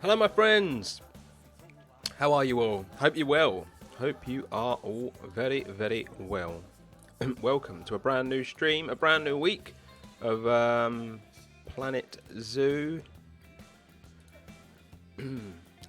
Hello my friends, how are you all? Hope you're well. Hope you are all very, very well. Welcome to a brand new stream, a brand new week of Planet Zoo.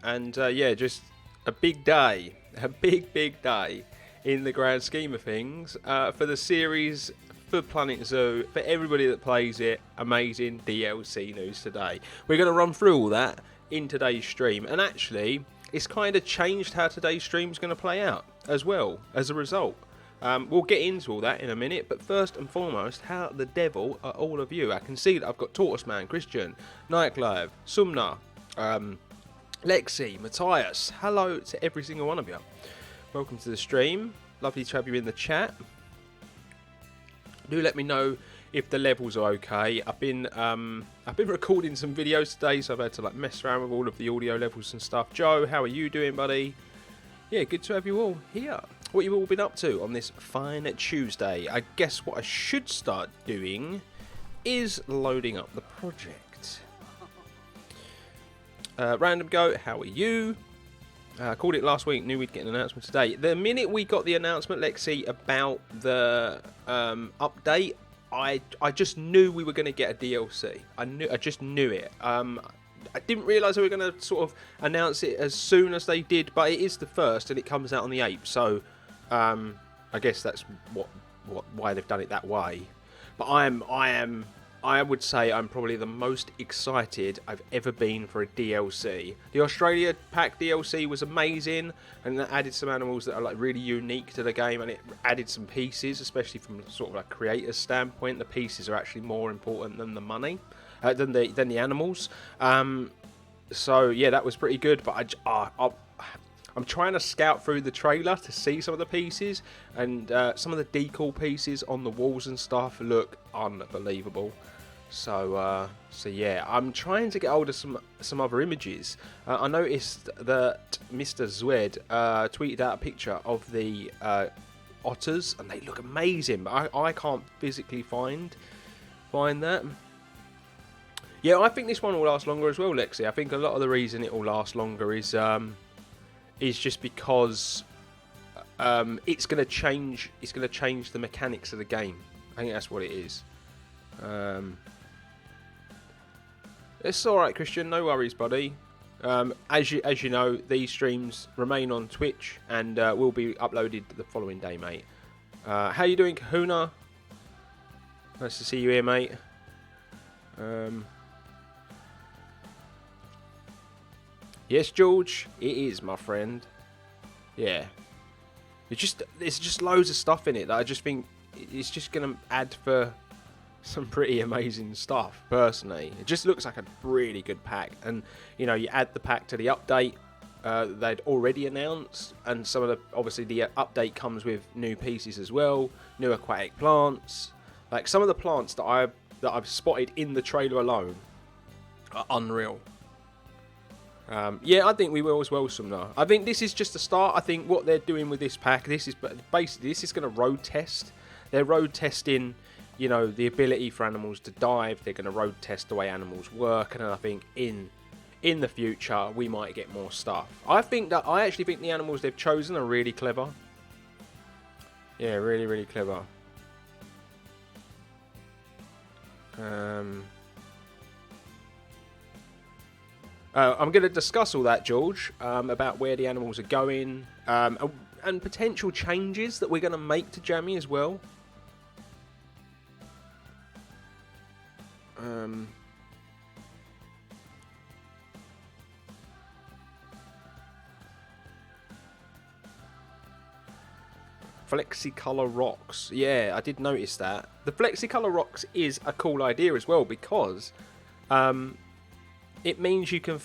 And yeah, just a big day, a big day in the grand scheme of things for the series for Planet Zoo, for everybody that plays it. Amazing DLC news today. We're going to run through all that in today's stream, and actually it's kind of changed how today's stream is going to play out as well as a result. We'll get into all that in a minute, but first and foremost, how the devil are all of you? I can see that I've got Tortoise Man, Christian, Nightclive, Sumna, Lexi, Matthias. Hello to every single one of you. Welcome to the stream. Lovely to have you in the chat. Do let me know if the levels are okay. I've been recording some videos today, so I've had to like mess around with all of the audio levels and stuff. Joe, how are you doing, buddy? Yeah, good to have you all here. What you all been up to on this fine Tuesday? I guess what I should start doing is loading up the project. Random Goat, how are you? Called it last week, knew we'd get an announcement today. The minute we got the announcement, Lexi, about the update, I just knew we were going to get a DLC. I just knew it. I didn't realise they were going to sort of announce it as soon as they did, but it is the 1st and it comes out on the 8th. So I guess that's why they've done it that way. But I would say I'm probably the most excited I've ever been for a DLC. The Australia Pack DLC was amazing, and that added some animals that are like really unique to the game, and it added some pieces, especially from sort of a creator's standpoint. The pieces are actually more important than the money, than the animals. So yeah, that was pretty good. But I'm trying to scout through the trailer to see some of the pieces, and some of the decal pieces on the walls and stuff look unbelievable. So yeah, I'm trying to get hold of some other images. I noticed that Mr. Zwed tweeted out a picture of the otters, and they look amazing, but I can't physically find that. Yeah, I think this one will last longer as well, Lexi. I think a lot of the reason it will last longer is just because it's going to change. It's going to change the mechanics of the game. I think that's what it is. It's all right, Christian. No worries, buddy. As you know, these streams remain on Twitch and will be uploaded the following day, mate. How you doing, Kahuna? Nice to see you here, mate. Yes, George, it is, my friend. Yeah. There's just loads of stuff in it that I just think it's just going to add for some pretty amazing stuff, personally. It just looks like a really good pack. And, you know, you add the pack to the update they'd already announced. And some of the, obviously, the update comes with new pieces as well. New aquatic plants. Like, some of the plants that I've spotted in the trailer alone are unreal. Yeah, I think we will as well, Sumner. I think this is just a start. I think what they're doing with this pack, this is going to road test. They're road testing, you know, the ability for animals to dive. They're going to road test the way animals work, and I think in the future we might get more stuff. I actually think the animals they've chosen are really clever. Yeah, really, really clever. I'm going to discuss all that, George, about where the animals are going, and potential changes that we're going to make to Jamii as well. Flexicolor rocks. Yeah, I did notice that. The Flexicolor rocks is a cool idea as well, because it means you can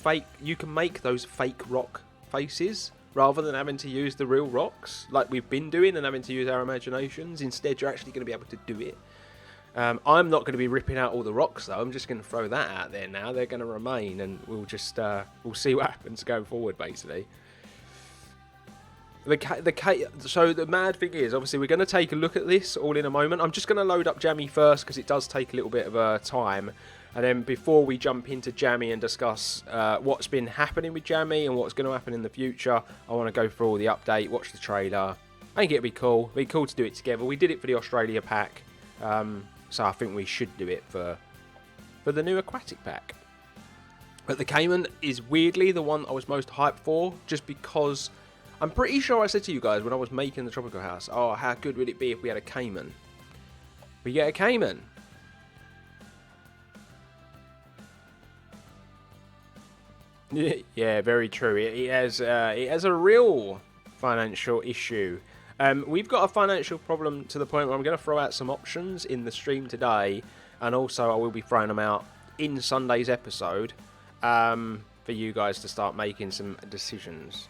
make those fake rock faces rather than having to use the real rocks like we've been doing and having to use our imaginations. Instead, you're actually going to be able to do it. I'm not going to be ripping out all the rocks though. I'm just going to throw that out there now. They're going to remain, and we'll just we'll see what happens going forward, basically. So the mad thing is, obviously, we're going to take a look at this all in a moment. I'm just going to load up Jamii first because it does take a little bit of time. And then before we jump into Jamii and discuss what's been happening with Jamii and what's going to happen in the future, I want to go through all the update, watch the trailer. I think it'd be cool. It'd be cool to do it together. We did it for the Australia pack, so I think we should do it for the new Aquatic pack. But the Cayman is weirdly the one I was most hyped for, just because I'm pretty sure I said to you guys when I was making the Tropical House, oh, how good would it be if we had a Cayman? We get a Cayman. Yeah, very true. It has a real financial issue. We've got a financial problem to the point where I'm going to throw out some options in the stream today, and also I will be throwing them out in Sunday's episode for you guys to start making some decisions.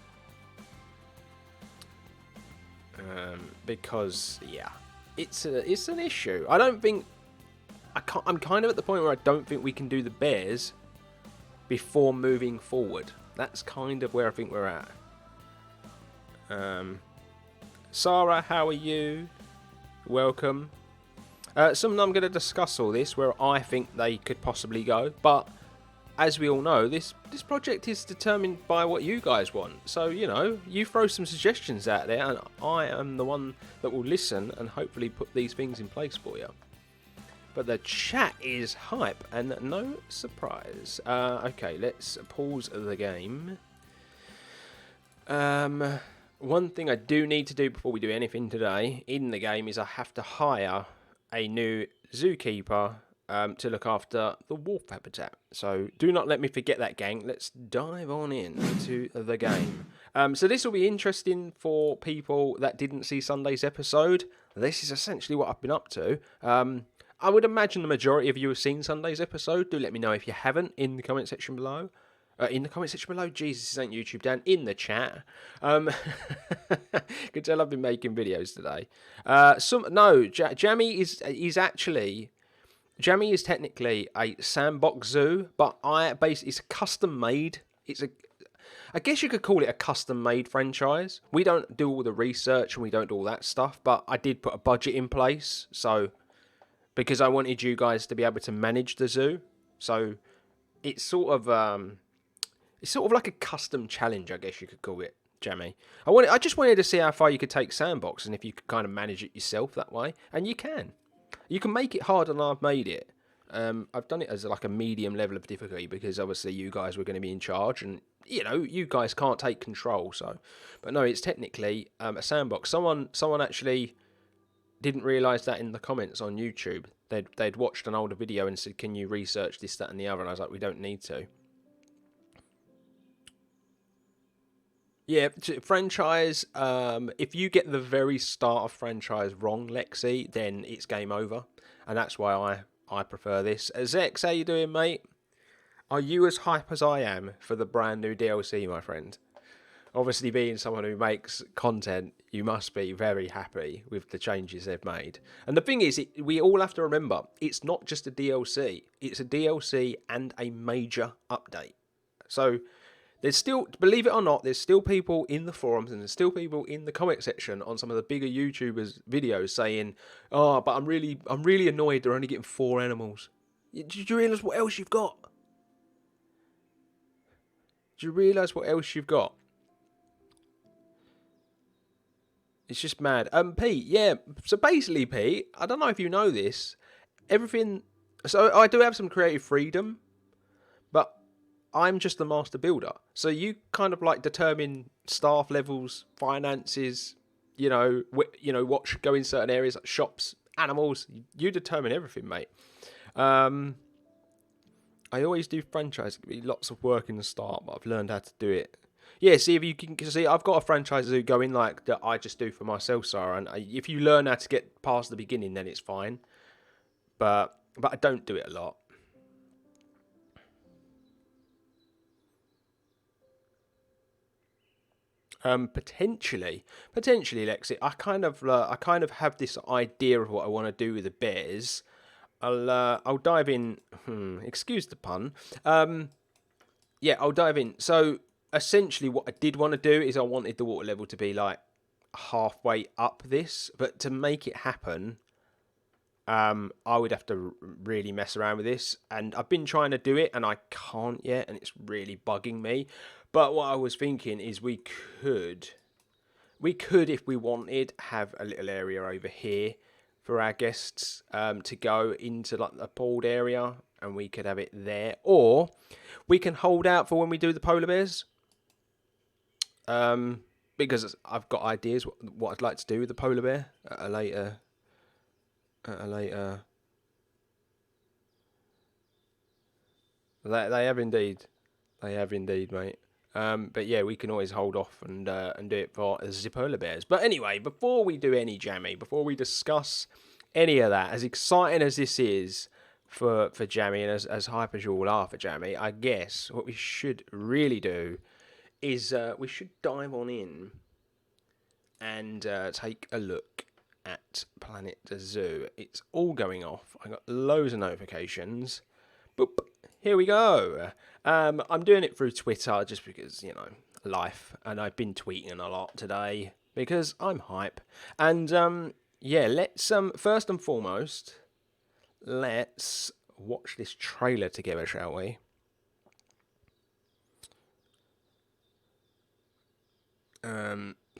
Because yeah, it's an issue. I'm kind of at the point where I don't think we can do the bears before moving forward. That's kind of where I think we're at. Sarah, how are you? Welcome. I'm going to discuss all this where I think they could possibly go, but as we all know, this project is determined by what you guys want. So, you know, you throw some suggestions out there, and I am the one that will listen and hopefully put these things in place for you. But the chat is hype, and no surprise. Okay, let's pause the game. One thing I do need to do before we do anything today in the game is I have to hire a new zookeeper to look after the wolf habitat. So do not let me forget that, gang. Let's dive on into the game. So this will be interesting for people that didn't see Sunday's episode. This is essentially what I've been up to. I would imagine the majority of you have seen Sunday's episode. Do let me know if you haven't in the comment section below. Jesus, this ain't YouTube, Dan. In the chat. Could tell I've been making videos today. Jamii is technically a Sandbox zoo, but it's custom made. I guess you could call it a custom made franchise. We don't do all the research and we don't do all that stuff, but I did put a budget in place, so because I wanted you guys to be able to manage the zoo. So it's sort of like a custom challenge, I guess you could call it, Jamii. I just wanted to see how far you could take Sandbox and if you could kind of manage it yourself that way. And you can. You can make it harder than I've made it. I've done it as like a medium level of difficulty because obviously you guys were going to be in charge and, you know, you guys can't take control. So, but no, it's technically a Sandbox. Someone actually didn't realise that in the comments on YouTube. They'd watched an older video and said, can you research this, that and the other? And I was like, we don't need to. Yeah, franchise, if you get the very start of franchise wrong, Lexi, then it's game over. And that's why I prefer this. Zex, how you doing, mate? Are you as hype as I am for the brand new DLC, my friend? Obviously, being someone who makes content, you must be very happy with the changes they've made. And the thing is, we all have to remember, it's not just a DLC. It's a DLC and a major update. So there's still, believe it or not, there's still people in the forums and there's still people in the comment section on some of the bigger YouTubers' videos saying, oh, but I'm really annoyed they're only getting 4 animals. Did you realise what else you've got? Do you realise what else you've got? It's just mad. Pete, yeah. So basically, Pete, I don't know if you know this. Everything. So I do have some creative freedom, but I'm just the master builder. So you kind of like determine staff levels, finances. You know, go in certain areas like shops, animals. You determine everything, mate. I always do franchise. It can be lots of work in the start, but I've learned how to do it. Yeah, see if you can see. I've got a franchise going like that. I just do for myself, Sarah. And if you learn how to get past the beginning, then it's fine. But I don't do it a lot. Potentially, Lexi. I kind of have this idea of what I want to do with the bears. I'll dive in. Excuse the pun. Yeah, I'll dive in. So essentially what I did want to do is I wanted the water level to be like halfway up this, but to make it happen, I would have to really mess around with this, and I've been trying to do it, and I can't yet, and it's really bugging me. But what I was thinking is we could, if we wanted, have a little area over here for our guests to go into like the pooled area, and we could have it there, or we can hold out for when we do the polar bears. Because I've got ideas what I'd like to do with the polar bear at a later. They have indeed. They have indeed, mate. But yeah, we can always hold off and do it for the polar bears. But anyway, before we do any Jamii, before we discuss any of that, as exciting as this is for Jamii, and as hype as you all are for Jamii, I guess what we should really do is we should dive on in and take a look at Planet Zoo. It's all going off. I got loads of notifications. Boop. Here we go. I'm doing it through Twitter just because, you know, life. And I've been tweeting a lot today because I'm hype. And yeah, let's first and foremost, let's watch this trailer together, shall we?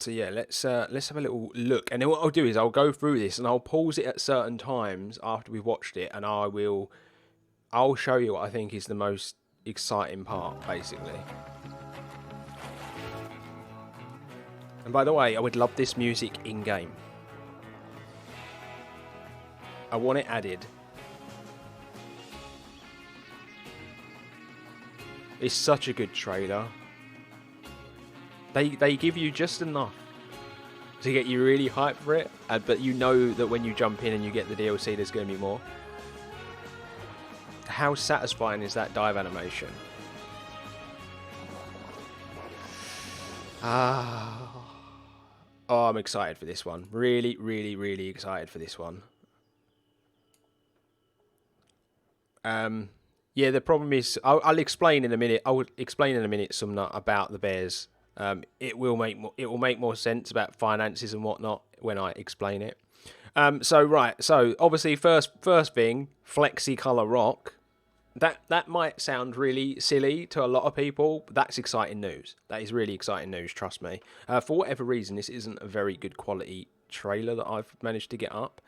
So yeah, let's have a little look, and then what I'll do is I'll go through this and I'll pause it at certain times after we've watched it, and I'll show you what I think is the most exciting part, basically. And by the way, I would love this music in game. I want it added. It's such a good trailer. They give you just enough to get you really hyped for it, but you know that when you jump in and you get the DLC, there's going to be more. How satisfying is that dive animation? Oh, I'm excited for this one. Really, really, really excited for this one. Yeah, the problem is, I'll explain in a minute. I will explain in a minute some about the bears. It will make more sense about finances and whatnot when I explain it. So obviously first thing, flexi color rock. That might sound really silly to a lot of people, but that's exciting news. That is really exciting news, trust me. For whatever reason, this isn't a very good quality trailer that I've managed to get up.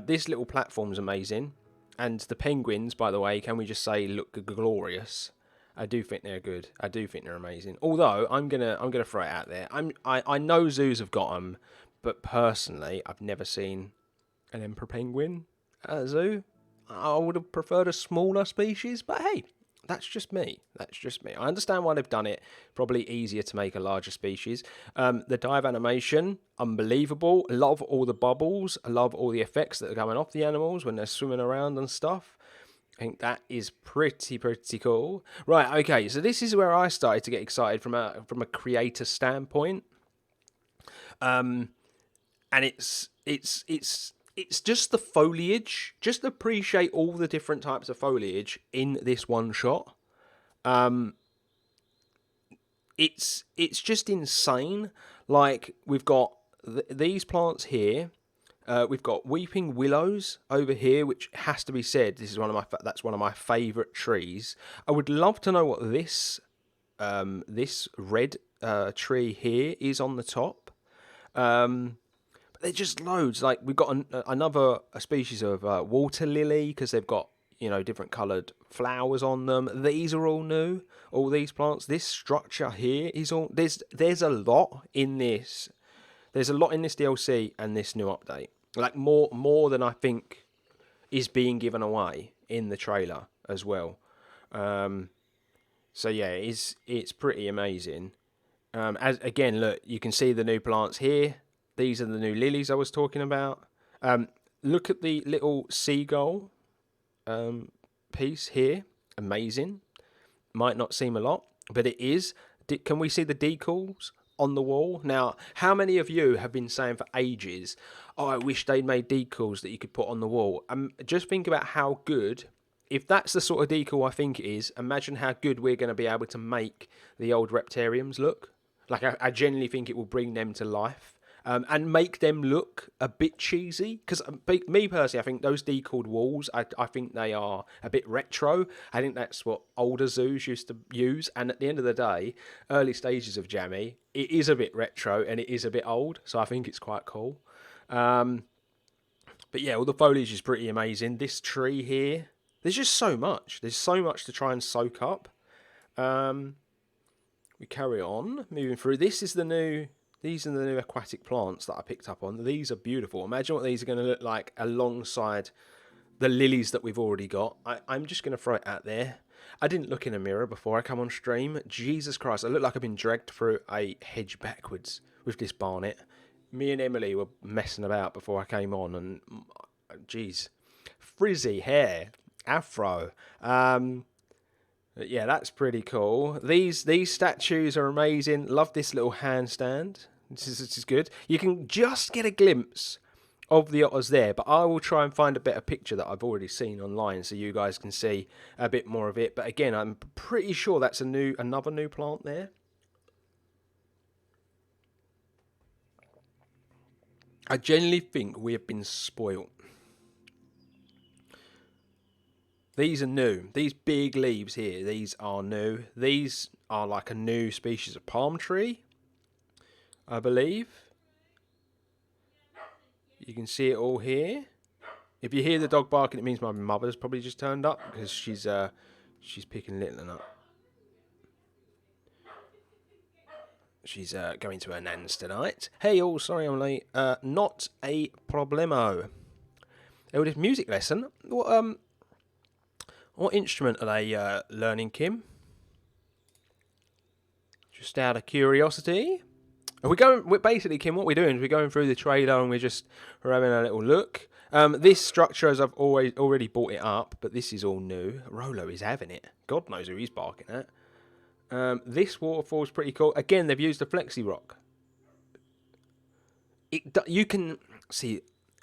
This little platform's amazing, and the penguins, by the way, can we just say, look glorious. I do think they're good. I do think they're amazing. Although I'm gonna throw it out there. I know zoos have got them, but personally, I've never seen an emperor penguin at a zoo. I would have preferred a smaller species, but hey, that's just me. That's just me. I understand why they've done it. Probably easier to make a larger species. The dive animation, unbelievable. I love all the bubbles. I love all the effects that are coming off the animals when they're swimming around and stuff. I think that is pretty cool. Right, okay, so this is where I started to get excited from a creator standpoint. And it's just the foliage. Just appreciate all the different types of foliage in this one shot. It's just insane. Like, we've got these plants here. We've got weeping willows over here, which has to be said. This is that's one of my favourite trees. I would love to know what this red tree here is on the top. But they're just loads. Like, we've got another species of water lily, because they've got, you know, different coloured flowers on them. These are all new. All these plants. This structure here is all. There's a lot in this. There's a lot in this DLC and this new update. Like, more than I think is being given away in the trailer as well. So yeah, it's pretty amazing. As again, look, you can see the new plants here. These are the new lilies I was talking about. Look at the little seagull piece here. Amazing. Might not seem a lot, but it is. Can we see the decals on the wall? Now, how many of you have been saying for ages, oh, I wish they'd made decals that you could put on the wall? Just think about how good, if that's the sort of decal I think it is, imagine how good we're going to be able to make the old Reptariums look. Like, I genuinely think it will bring them to life. and make them look a bit cheesy. Because me personally, I think those decaled walls, I think they are a bit retro. I think that's what older zoos used to use. And at the end of the day, early stages of Jamii, it is a bit retro and it is a bit old. So I think it's quite cool. But yeah, all the foliage is pretty amazing. This tree here, there's just so much. There's so much to try and soak up. We carry on moving through. These are the new aquatic plants that I picked up on. These are beautiful. Imagine what these are going to look like alongside the lilies that we've already got. I'm just going to throw it out there. I didn't look in a mirror before I come on stream. Jesus Christ, I look like I've been dragged through a hedge backwards with this barnet. Me and Emily were messing about before I came on, and geez, frizzy hair, afro. Yeah, that's pretty cool. These statues are amazing. Love this little handstand. This is good. You can just get a glimpse of the otters there, but I will try and find a better picture that I've already seen online so you guys can see a bit more of it. But again, I'm pretty sure that's another new plant there. I genuinely think we have been spoilt. These are new. These big leaves here, these are new. These are like a new species of palm tree, I believe. You can see it all here. If you hear the dog barking, it means my mother's probably just turned up because she's picking Little up. She's going to her nan's tonight. Hey, all, sorry I'm late. Not a problemo. Oh, this music lesson. What instrument are they learning, Kim? Just out of curiosity. We're basically, Kim, what we're doing is we're going through the trailer and we're having a little look. This structure, as I've already bought it up, but this is all new. Rolo is having it. God knows who he's barking at. This waterfall is pretty cool. Again, they've used a flexi rock. You can see,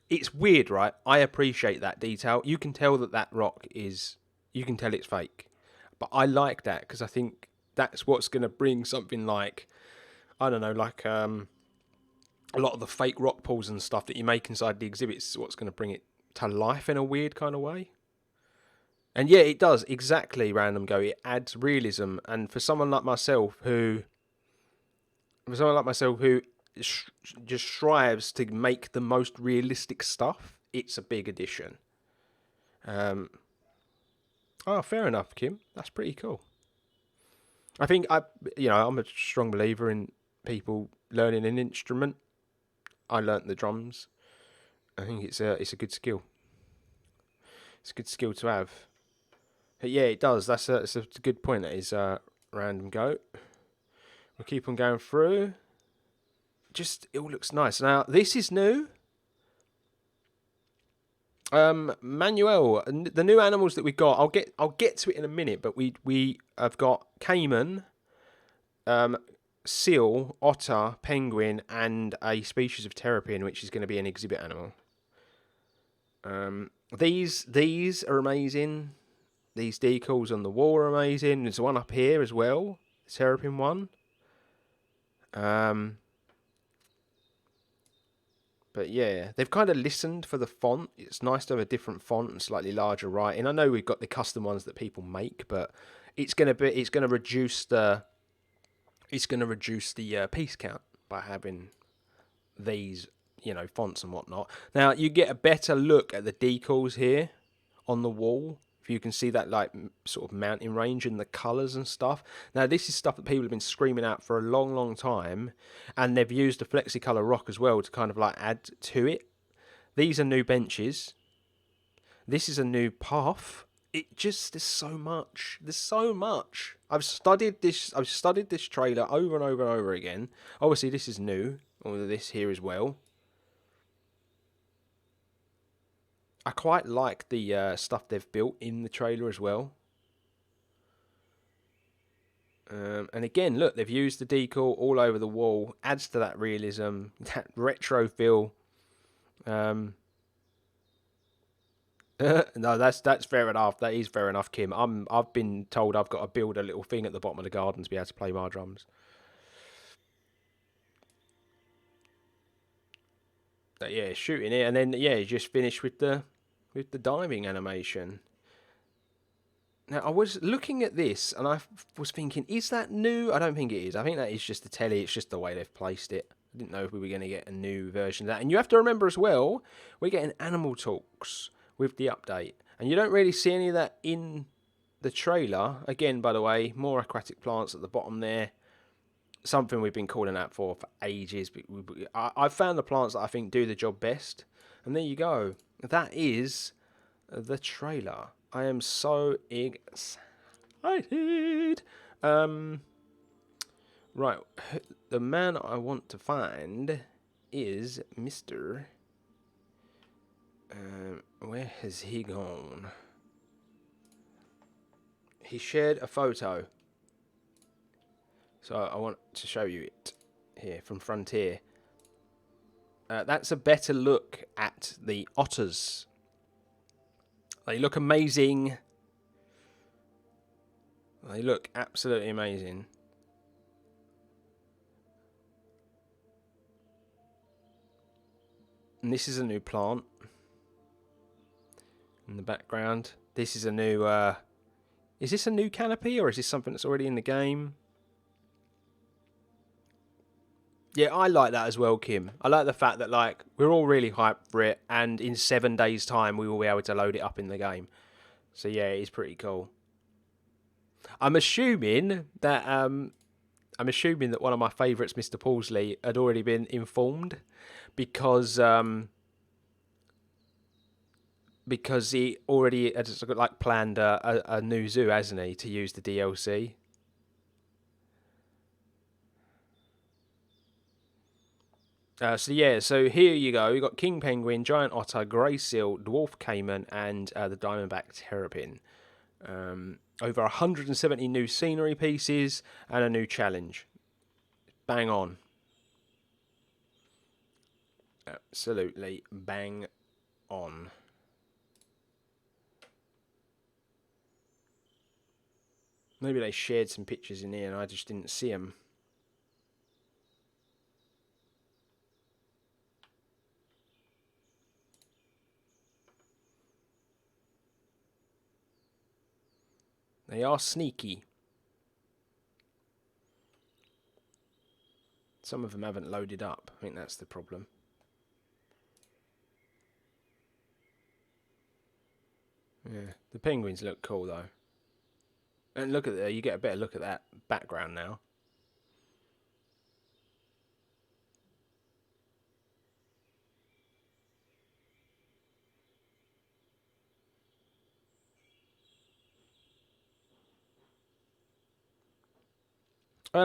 it's weird, right? I appreciate that detail. You can tell that rock is, you can tell it's fake. But I like that because I think that's what's going to bring something like, I don't know, like a lot of the fake rock pools and stuff that you make inside the exhibits is what's going to bring it to life in a weird kind of way. And yeah, it does, exactly, Random Go. It adds realism. And for someone like myself who just strives to make the most realistic stuff, it's a big addition. Oh, fair enough, Kim. That's pretty cool. I think I'm a strong believer in people learning an instrument. I learnt the drums. I think it's a good skill. It's a good skill to have. But yeah, it does. That's a good point. That is Random Goat. We'll keep on going through. Just, it all looks nice. Now, this is new. Manuel, the new animals that we got. I'll get to it in a minute. But we have got caiman, seal, otter, penguin, and a species of terrapin, which is going to be an exhibit animal. These are amazing. These decals on the wall are amazing. There's one up here as well, the terrapin one. But yeah, they've kind of listened for the font. It's nice to have a different font and slightly larger writing. I know we've got the custom ones that people make, but it's going to reduce the piece count by having these, fonts and whatnot. Now you get a better look at the decals here on the wall. If you can see that like sort of mountain range and the colours and stuff. Now this is stuff that people have been screaming out for a long, long time. And they've used the flexi-colour rock as well to kind of like add to it. These are new benches. This is a new path. There's so much. There's so much. I've studied this trailer over and over and over again. Obviously this is new. All of this here as well. I quite like the stuff they've built in the trailer as well. And again, look, they've used the decal all over the wall. Adds to that realism, that retro feel. No, that's fair enough. That is fair enough, Kim. I've been told I've got to build a little thing at the bottom of the garden to be able to play my drums. So yeah, shooting it, and then yeah, you just finish with the diving animation. Now I was looking at this, and I was thinking, is that new? I don't think it is. I think that is just the telly. It's just the way they've placed it. I didn't know if we were going to get a new version of that. And you have to remember as well, we're getting animal talks with the update, and you don't really see any of that in the trailer. Again, by the way, more aquatic plants at the bottom there. Something we've been calling out for ages. I've found the plants that I think do the job best. And there you go. That is the trailer. I am so excited. Right. The man I want to find is Mr. Where has he gone? He shared a photo. So I want to show you it here from Frontier. That's a better look at the otters. They look amazing. They look absolutely amazing. And this is a new plant in the background. This is a new... is this a new canopy, or is this something that's already in the game? Yeah, I like that as well, Kim. I like the fact that, like, we're all really hyped for it, and in 7 days' time, we will be able to load it up in the game. So yeah, it is pretty cool. I'm assuming that one of my favourites, Mr. Paulsley, had already been informed, because he already had like planned a new zoo, hasn't he, to use the DLC. So here you go. You've got king penguin, giant otter, grey seal, dwarf caiman, and the diamondback terrapin. Over 170 new scenery pieces and a new challenge. Bang on. Absolutely bang on. Maybe they shared some pictures in here and I just didn't see them. They are sneaky. Some of them haven't loaded up. I think that's the problem. Yeah, the penguins look cool though. And look at that, you get a better look at that background now.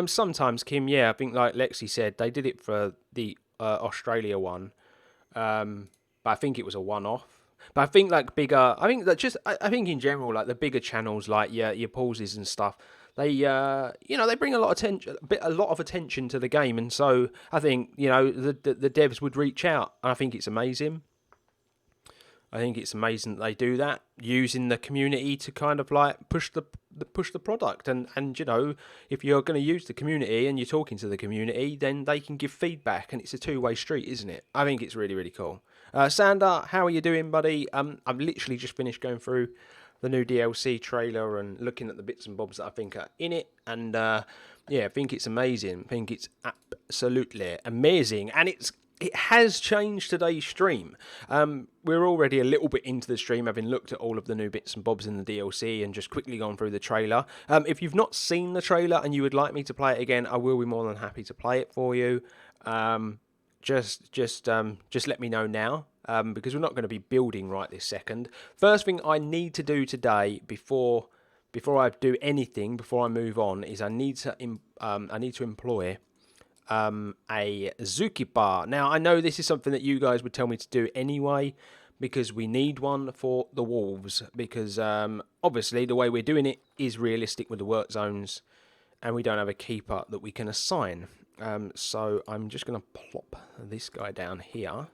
Sometimes, Kim, yeah, I think like Lexi said, they did it for the Australia one, but I think it was a one-off. But I think like bigger, I think that just, I think in general, like the bigger channels, like your pauses and stuff, they, they bring a lot of attention, a lot of attention to the game, and so I think the devs would reach out, and I think it's amazing. I think it's amazing that they do that, using the community to kind of like push the product. And if you're going to use the community and you're talking to the community, then they can give feedback, and it's a two-way street, isn't it? I think it's really, really cool. Sander, how are you doing, buddy? I've literally just finished going through the new DLC trailer and looking at the bits and bobs that I think are in it, and I think it's amazing. I think it's absolutely amazing, and it has changed today's stream. We're already a little bit into the stream, having looked at all of the new bits and bobs in the DLC and just quickly gone through the trailer. If you've not seen the trailer and you would like me to play it again, I will be more than happy to play it for you. Just let me know now, because we're not going to be building right this second. First thing I need to do today before I do anything, before I move on, is I need to employ a zookeeper. Now, I know this is something that you guys would tell me to do anyway, because we need one for the wolves, because obviously the way we're doing it is realistic with the work zones, and we don't have a keeper that we can assign. So I'm just going to plop this guy down here,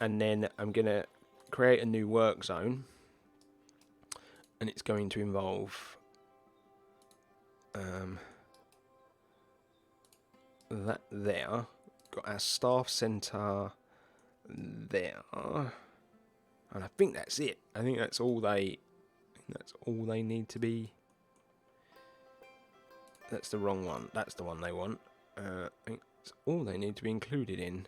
and then I'm going to create a new work zone, and it's going to involve that there. Got our staff centre there. And I think that's it. I think that's all they need to be. That's the wrong one. That's the one they want. I think that's all they need to be included in.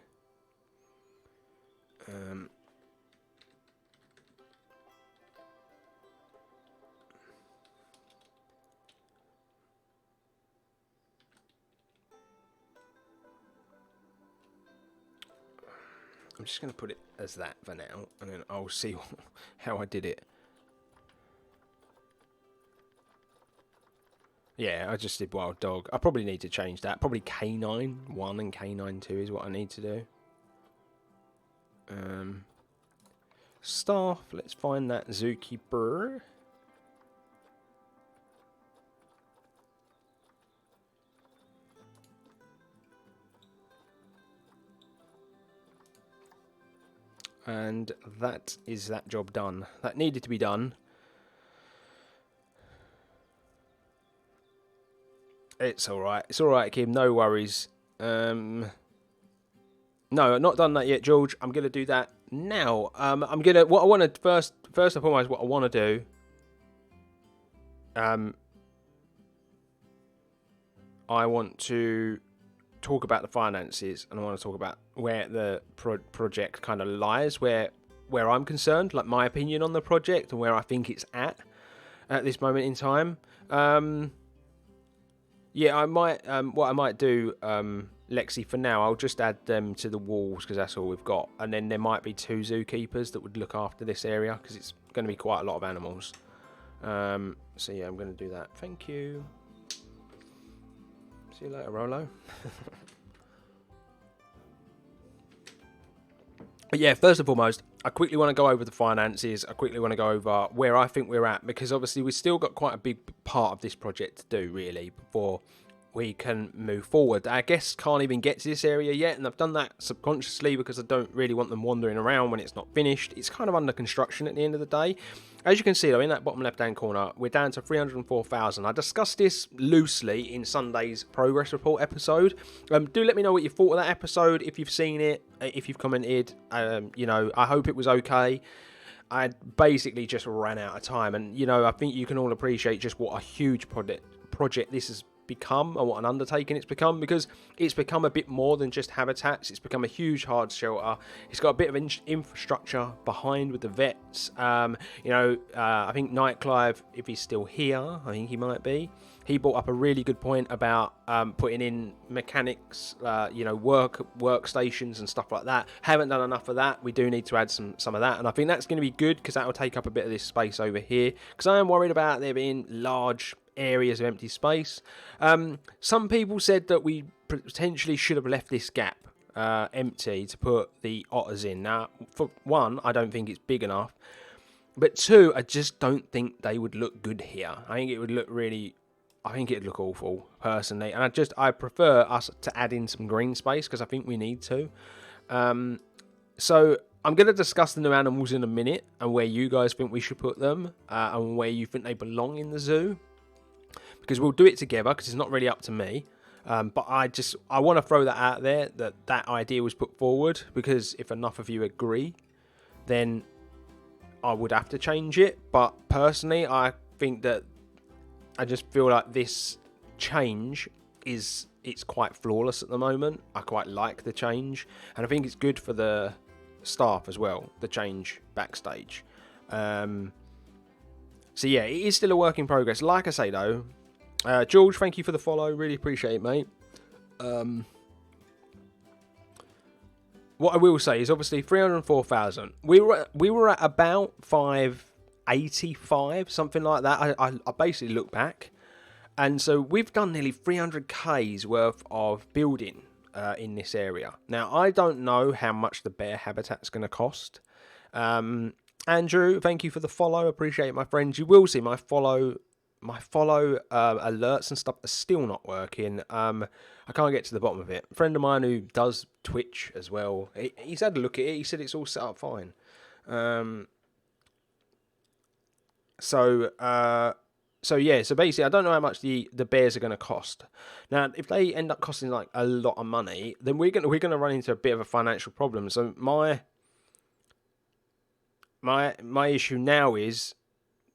I'm just going to put it as that for now, and then I'll see how I did it. Yeah, I just did wild dog. I probably need to change that. Probably K9 1 and K9 2 is what I need to do. Staff, let's find that zookeeper. And that is that job done. That needed to be done. It's alright. It's alright, Kim. No worries. No, I've not done that yet, George. I'm going to do that now. What I want to, first and foremost, what I want to do, I want to talk about the finances, and I want to talk about where the project kind of lies, where I'm concerned, like my opinion on the project and where I think it's at this moment in time. Yeah, I might. What I might do, Lexi, for now, I'll just add them to the walls because that's all we've got, and then there might be 2 zookeepers that would look after this area because it's going to be quite a lot of animals. So yeah, I'm going to do that. Thank you. See you later, Rolo. But yeah, first and foremost, I quickly want to go over the finances. I quickly want to go over where I think we're at, because obviously we've still got quite a big part of this project to do, really, before we can move forward. Our guests can't even get to this area yet, and I've done that subconsciously because I don't really want them wandering around when it's not finished. It's kind of under construction at the end of the day. As you can see, though, in that bottom left-hand corner, we're down to 304,000. I discussed this loosely in Sunday's progress report episode. Do let me know what you thought of that episode, if you've seen it, if you've commented. You know, I hope it was okay. I basically just ran out of time, and you know, I think you can all appreciate just what a huge project this has become, and what an undertaking it's become, because it's become a bit more than just habitats. It's become a huge hard shelter. It's got a bit of infrastructure behind with the vets. You know, I think Nightclive, if he's still here, I think he might be, he brought up a really good point about putting in mechanics, you know, workstations and stuff like that. Haven't done enough of that. We do need to add some of that, and I think that's going to be good because that will take up a bit of this space over here, because I am worried about there being large areas of empty space. Some people said that we potentially should have left this gap empty to put the otters in. Now, for one, I don't think it's big enough, but two, I just don't think they would look good here. I think it would look awful, personally, and I prefer us to add in some green space because I think we need to. So I'm going to discuss the new animals in a minute, and where you guys think we should put them, and where you think they belong in the zoo, because we'll do it together, because it's not really up to me. But I want to throw that out there, that idea was put forward, because if enough of you agree, then I would have to change it. But personally, I think that I just feel like this change it's quite flawless at the moment. I quite like the change, and I think it's good for the staff as well, the change backstage. So yeah, it is still a work in progress. Like I say though, George, thank you for the follow. Really appreciate it, mate. What I will say is obviously 304,000. We were at about 585, something like that. I basically look back, and so we've done nearly 300k's worth of building in this area. Now I don't know how much the bear habitat's going to cost. Andrew, thank you for the follow. Appreciate it, my friends. You will see my follow alerts and stuff are still not working. I can't get to the bottom of it. A friend of mine who does Twitch as well, he's had a look at it. He said it's all set up fine. So yeah, so basically I don't know how much the bears are going to cost. Now if they end up costing like a lot of money, then we're going to run into a bit of a financial problem. So my my issue now is,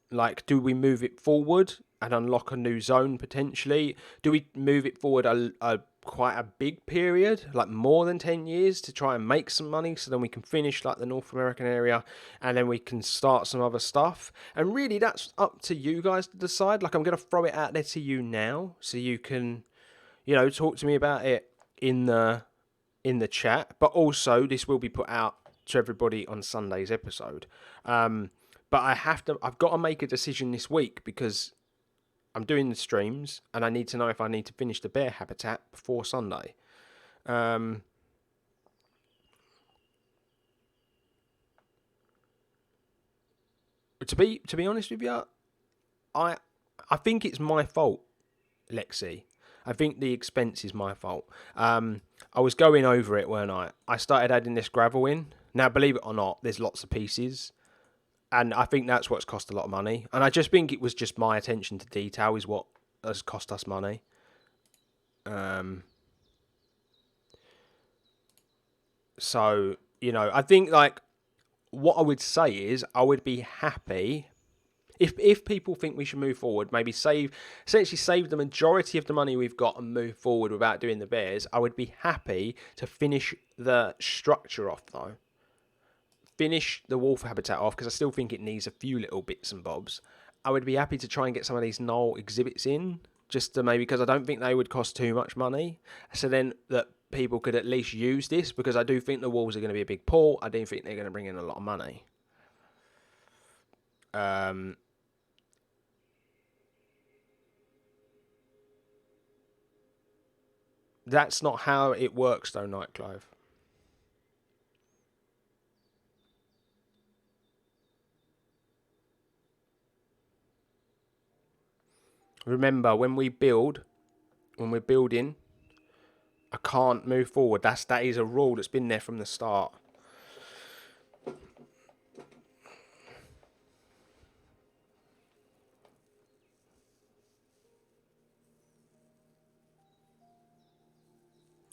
like, do we move it forward and unlock a new zone potentially? Do we move it forward a quite a big period, like more than 10 years, to try and make some money, so then we can finish like the North American area and then we can start some other stuff? And really, that's up to you guys to decide. Like, I'm going to throw it out there to you now so you can, talk to me about it in the chat. But also, this will be put out to everybody on Sunday's episode. But I've got to make a decision this week, because I'm doing the streams and I need to know if I need to finish the bear habitat before Sunday. To be honest with you, I think it's my fault, Lexi. I think the expense is my fault. I was going over it, weren't I? I started adding this gravel in. Now, believe it or not, there's lots of pieces. And I think that's what's cost a lot of money. And I just think it was just my attention to detail is what has cost us money. So, I think, like, what I would say is I would be happy if people think we should move forward, maybe essentially save the majority of the money we've got and move forward without doing the bears. I would be happy to finish the structure off, though. Finish the wolf habitat off, because I still think it needs a few little bits and bobs. I would be happy to try and get some of these null exhibits in, just to maybe, because I don't think they would cost too much money. So then that people could at least use this, because I do think the wolves are going to be a big pull. I do think they're going to bring in a lot of money. That's not how it works, though, Nightclive. Remember, when we're building, I can't move forward. That is a rule that's been there from the start.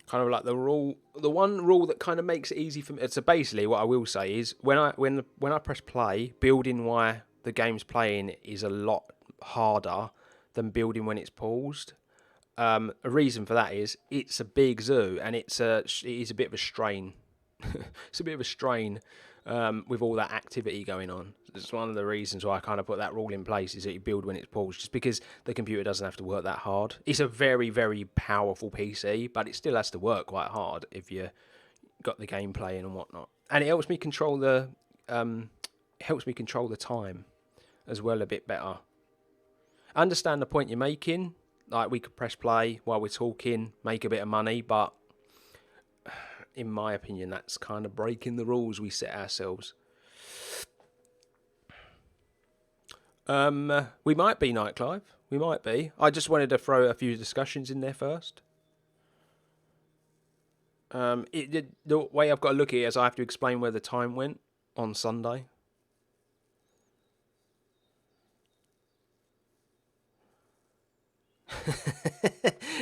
Kind of like the one rule that kind of makes it easy for me. So basically, what I will say is, when I press play, building while the game's playing is a lot harder than building when it's paused. A reason for that is it's a big zoo, and it is a bit of a strain. It's a bit of a strain with all that activity going on. It's one of the reasons why I kind of put that rule in place, is that you build when it's paused, just because the computer doesn't have to work that hard. It's a very, very powerful PC, but it still has to work quite hard if you got the game playing and whatnot. And it helps me control the time as well a bit better. I understand the point you're making. Like, we could press play while we're talking, make a bit of money, but in my opinion, that's kind of breaking the rules we set ourselves. We might be, Nightclive. We might be. I just wanted to throw a few discussions in there first. The way I've got to look at it is I have to explain where the time went on Sunday.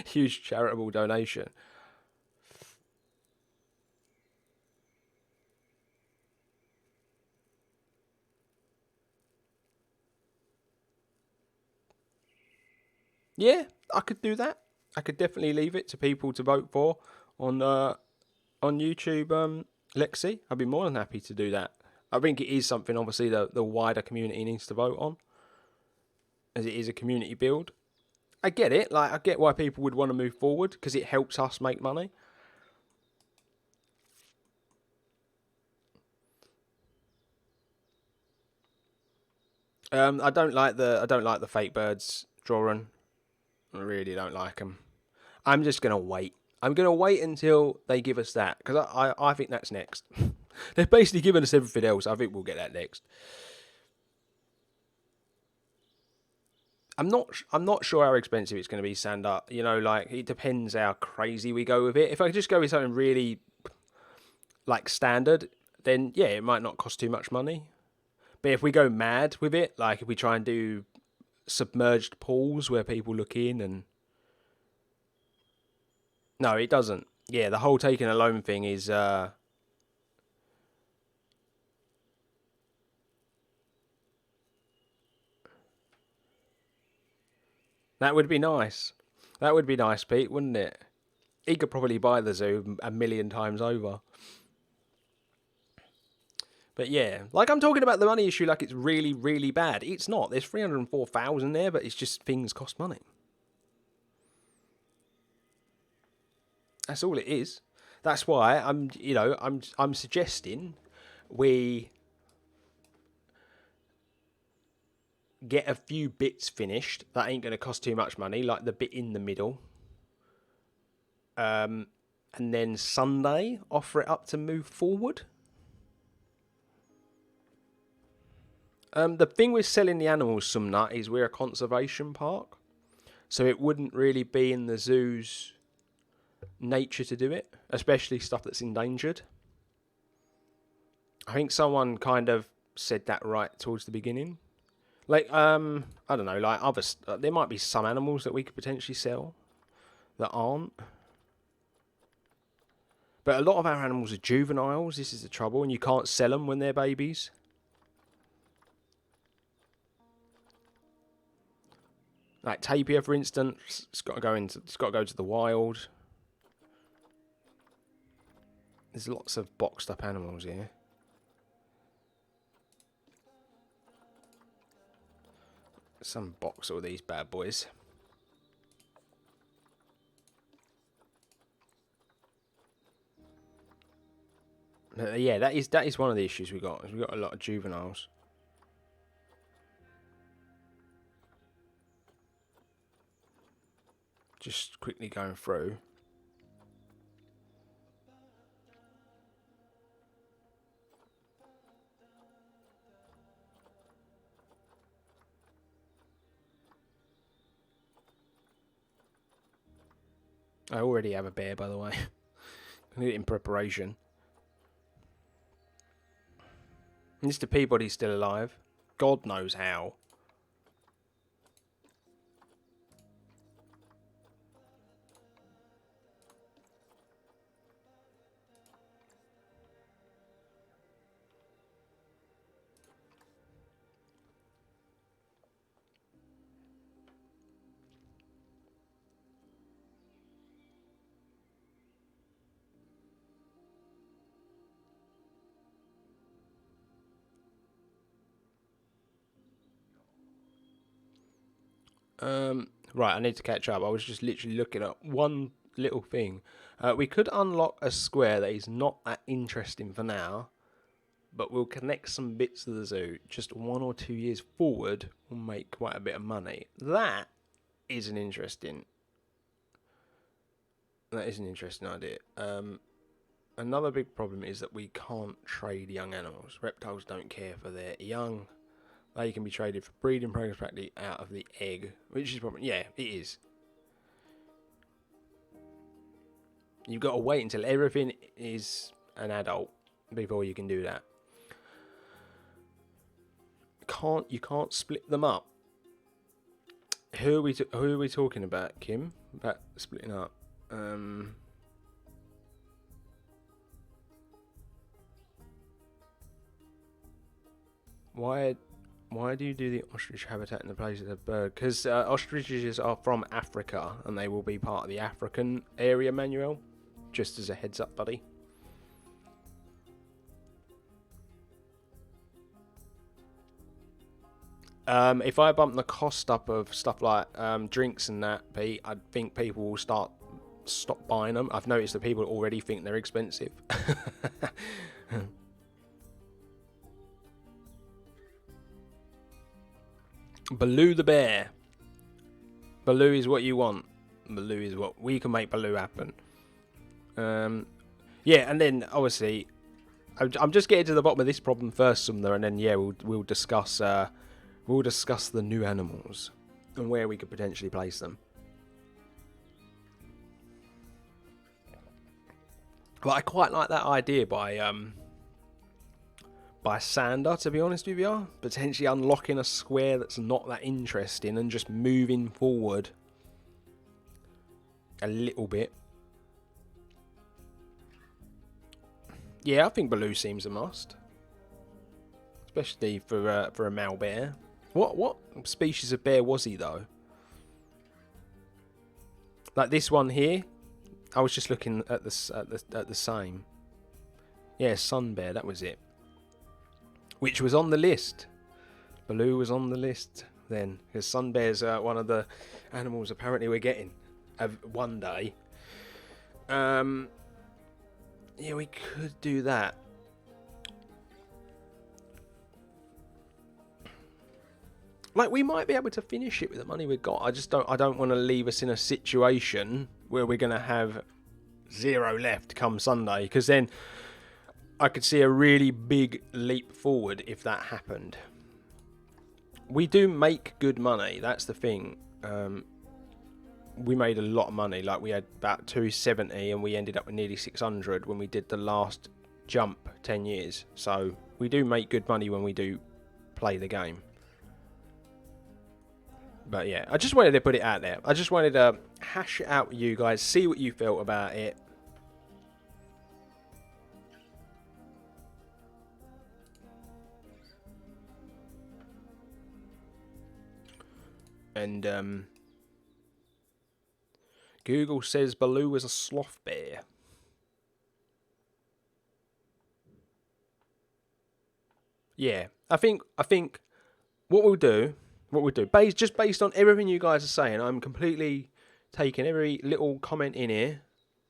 Huge charitable donation. Yeah, I could do that. I could definitely leave it to people to vote for on YouTube, Lexi. I'd be more than happy to do that. I think it is something, obviously, the wider community needs to vote on, as it is a community build. I get it. Like, I get why people would want to move forward, because it helps us make money. I don't like the fake birds drawing. I really don't like them. I'm just gonna wait. I'm gonna wait until they give us that, because I think that's next. They've basically given us everything else. I think we'll get that next. I'm not sure how expensive it's going to be, Sander. Like, it depends how crazy we go with it. If I just go with something really, like, standard, then yeah, it might not cost too much money. But if we go mad with it, like if we try and do submerged pools where people look in and... No, it doesn't. Yeah, the whole taking a loan thing is... That would be nice. That would be nice, Pete, wouldn't it? He could probably buy the zoo a million times over. But yeah, like I'm talking about the money issue like it's really, really bad. It's not. There's 304,000 there, but it's just things cost money. That's all it is. That's why I'm suggesting we get a few bits finished that ain't going to cost too much money, like the bit in the middle. And then Sunday, offer it up to move forward. The thing with selling the animals, some nut, is we're a conservation park. So it wouldn't really be in the zoo's nature to do it, especially stuff that's endangered. I think someone kind of said that right towards the beginning. Like, I don't know, like there might be some animals that we could potentially sell that aren't. But a lot of our animals are juveniles. This is the trouble, and you can't sell them when they're babies. Like tapir, for instance, it's got to go to the wild. There's lots of boxed up animals here. Some box all these bad boys. Yeah, that is one of the issues we got. We've got a lot of juveniles. Just quickly going through. I already have a bear, by the way. I need it in preparation. Mr. Peabody's still alive. God knows how. Right, I need to catch up. I was just literally looking at one little thing. We could unlock a square that is not that interesting for now, but we'll connect some bits to the zoo. Just 1 or 2 years forward, we'll make quite a bit of money. That is an interesting idea. Another big problem is that we can't trade young animals. Reptiles don't care for their young. They can be traded for breeding programs practically out of the egg, which is probably, yeah, it is. You've got to wait until everything is an adult before you can do that. You can't split them up. Who are we talking about, Kim? About splitting up? Why do you do the ostrich habitat in the place of the bird? Because ostriches are from Africa, and they will be part of the African area manual. Just as a heads up, buddy. If I bump the cost up of stuff like drinks and that, Pete, I think people will stop buying them. I've noticed that people already think they're expensive. Baloo the bear. Baloo is what you want. Baloo is what we can make. Baloo happen. Yeah, and then obviously, I'm just getting to the bottom of this problem first, Sumner, and then yeah, we'll discuss the new animals and where we could potentially place them. But I quite like that idea by Sander, to be honest with you. Potentially unlocking a square that's not that interesting and just moving forward a little bit. Yeah, I think Baloo seems a must. Especially for a male bear. What species of bear was he, though? Like this one here, I was just looking at the same. Yeah, Sun Bear, that was it. Which was on the list. Baloo was on the list then, because Sun Bear's one of the animals apparently we're getting one day. Yeah, we could do that. Like, we might be able to finish it with the money we've got. I don't want to leave us in a situation where we're going to have 0 left come Sunday, because then I could see a really big leap forward if that happened. We do make good money, that's the thing. We made a lot of money. Like, we had about 270 and we ended up with nearly 600 when we did the last jump 10 years. So we do make good money when we do play the game. But yeah, I just wanted to put it out there. I just wanted to hash it out with you guys, see what you felt about it. And Google says Baloo was a sloth bear. Yeah, I think what we'll do, just based on everything you guys are saying, I'm completely taking every little comment in here.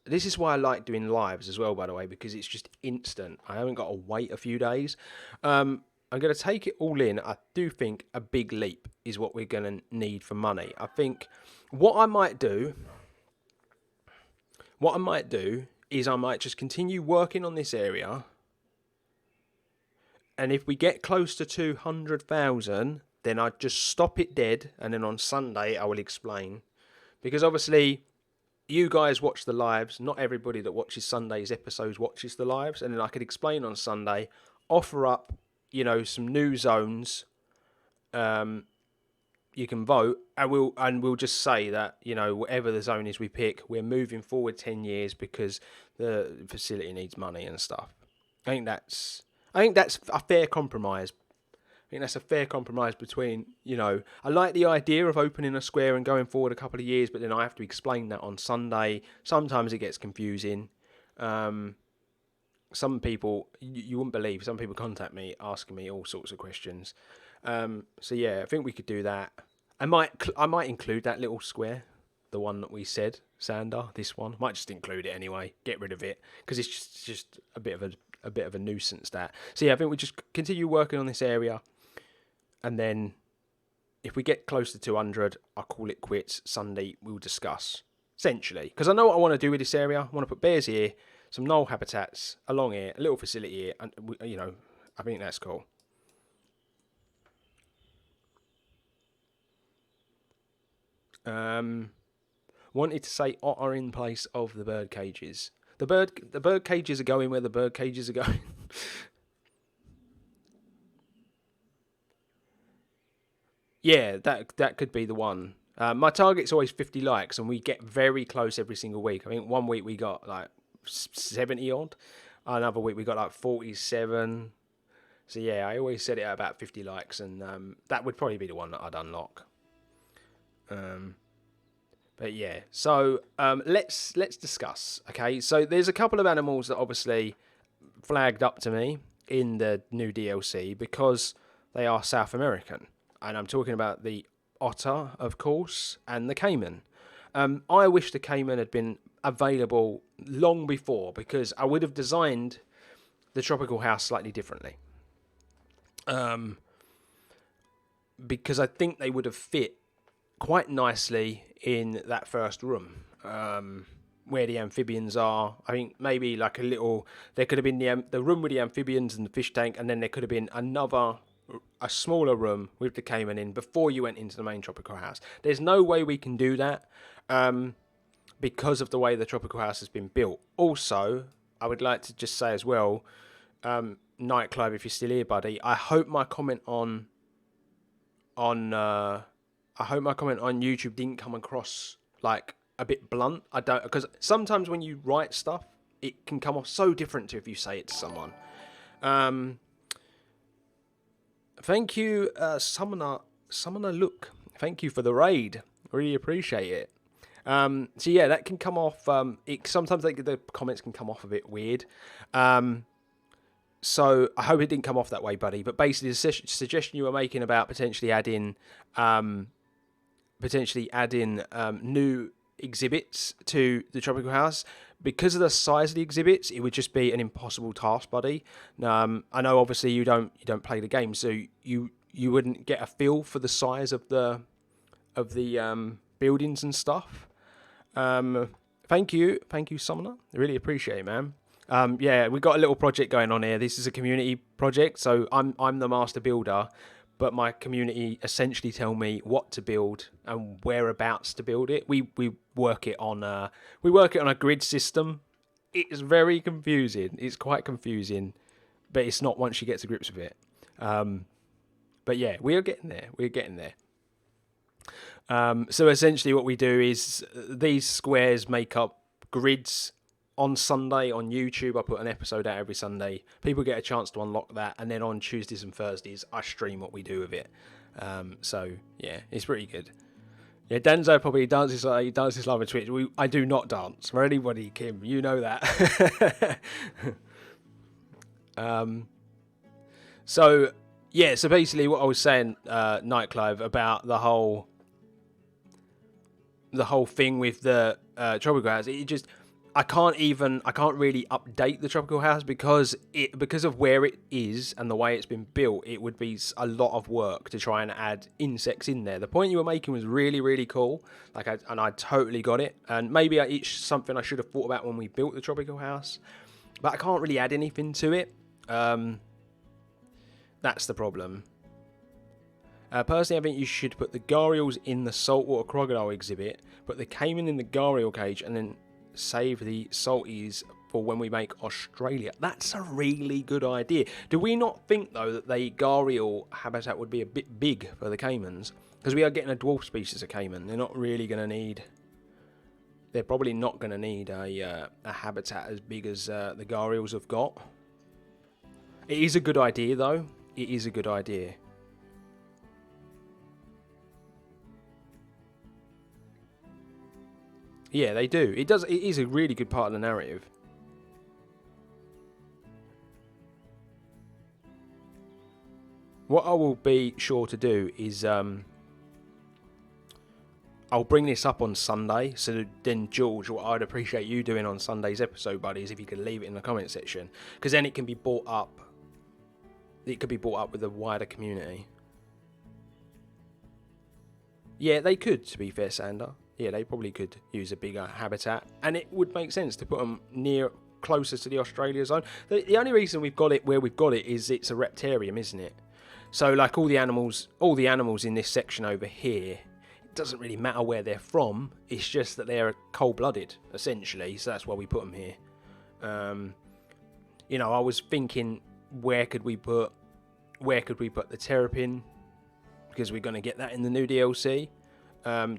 This is why I like doing lives as well, by the way, because it's just instant. I haven't got to wait a few days. I'm going to take it all in. I do think a big leap is what we're going to need for money. I think what I might do is I might just continue working on this area. And if we get close to 200,000, then I'd just stop it dead. And then on Sunday, I will explain. Because obviously, you guys watch the lives. Not everybody that watches Sunday's episodes watches the lives. And then I could explain on Sunday, offer up, you know, some new zones. You can vote, and we'll just say that, you know, whatever the zone is we pick, we're moving forward 10 years because the facility needs money and stuff. I think that's a fair compromise. I think that's a fair compromise between, you know, I like the idea of opening a square and going forward a couple of years, but then I have to explain that on Sunday. Sometimes it gets confusing. Some people, you wouldn't believe, some people contact me asking me all sorts of questions. So yeah, I think we could do that. I might include that little square, the one that we said, Sander. This one might just include it anyway. Get rid of it because it's just a bit of a nuisance. That. So yeah, I think we just continue working on this area, and then if we get close to 200, I'll call it quits. Sunday we'll discuss essentially, because I know what I want to do with this area. I want to put bears here, some knoll habitats along here, a little facility here, and you know, I think that's cool. Wanted to say otter in place of the bird cages. The bird cages are going where the bird cages are going. Yeah, that could be the one. My target's always 50 likes, and we get very close every single week. I think one week we got like 70 odd. Another week we got like 47. So yeah, I always set it at about 50 likes, and that would probably be the one that I'd unlock. But yeah, so let's discuss. Okay, so there's a couple of animals that obviously flagged up to me in the new DLC because they are South American, and I'm talking about the otter, of course, and the caiman. I wish the caiman had been available long before, because I would have designed the tropical house slightly differently. Because I think they would have fit quite nicely in that first room, where the amphibians are. I think maybe like a little, there could have been the room with the amphibians and the fish tank, and then there could have been a smaller room with the caiman in before you went into the main tropical house. There's no way we can do that because of the way the tropical house has been built. Also, I would like to just say as well, Nightclub, if you're still here, buddy, I hope my comment on YouTube didn't come across like a bit blunt. I don't, because sometimes when you write stuff, it can come off so different to if you say it to someone. Thank you, Summoner Look. Thank you for the raid. Really appreciate it. So yeah, that can come off. Sometimes the comments can come off a bit weird. So I hope it didn't come off that way, buddy. But basically, the suggestion you were making about potentially adding new exhibits to the tropical house, because of the size of the exhibits, it would just be an impossible task, buddy. I know obviously you don't play the game, so you wouldn't get a feel for the size of the buildings and stuff. Thank you, Summoner. I really appreciate it, man. Yeah, we've got a little project going on here. This is a community project, so I'm the master builder, but my community essentially tell me what to build and whereabouts to build it. We work it on a grid system. It's very confusing. It's quite confusing, but it's not once you get to grips with it. But yeah, we are getting there. We're getting there. So essentially what we do is these squares make up grids. On Sunday on YouTube, I put an episode out every Sunday. People get a chance to unlock that, and then on Tuesdays and Thursdays, I stream what we do with it. So yeah, it's pretty good. Yeah, Denzo probably dances like he dances live on Twitch. I do not dance for anybody, Kim. You know that. So yeah, so basically what I was saying, Nightclive, about the whole thing with the tropical house. It just. I can't really update the tropical house because of where it is and the way it's been built. It would be a lot of work to try and add insects in there. The point you were making was really, really cool. And I totally got it. And maybe it's something I should have thought about when we built the tropical house, but I can't really add anything to it. That's the problem. Personally, I think you should put the gharials in the saltwater crocodile exhibit, put the caiman in the gharial cage, and then save the salties for when we make Australia. That's a really good idea. Do we not think, though, that the gharial habitat would be a bit big for the caimans? Because we are getting a dwarf species of caiman. They're probably not going to need a habitat as big as the gharials have got. It is a good idea, though. It is a good idea. Yeah, they do. It is a really good part of the narrative. What I will be sure to do is I'll bring this up on Sunday. So then, George, what I'd appreciate you doing on Sunday's episode, buddy, is if you could leave it in the comment section, because then it can be brought up. It could be brought up with the wider community. Yeah, they could, to be fair, Sander. Yeah, they probably could use a bigger habitat, and it would make sense to put them closer to the Australia zone. The only reason we've got it where we've got it is it's a reptarium, isn't it? So like all the animals in this section over here, it doesn't really matter where they're from. It's just that they're cold-blooded, essentially. So that's why we put them here. I was thinking, where could we put the terrapin? Because we're going to get that in the new DLC.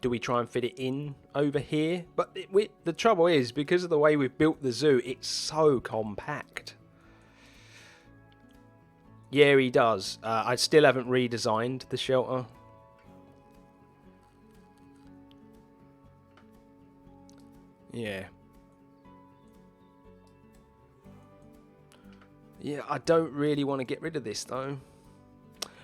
Do we try and fit it in over here? But the trouble is, because of the way we've built the zoo, it's so compact. Yeah, he does. I still haven't redesigned the shelter. Yeah. Yeah, I don't really want to get rid of this, though.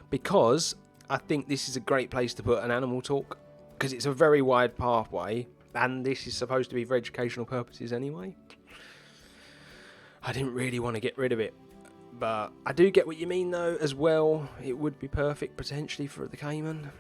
Because I think this is a great place to put an animal talk. Because it's a very wide pathway, and this is supposed to be for educational purposes anyway. I didn't really want to get rid of it, but I do get what you mean, though, as well. It would be perfect, potentially, for the caiman.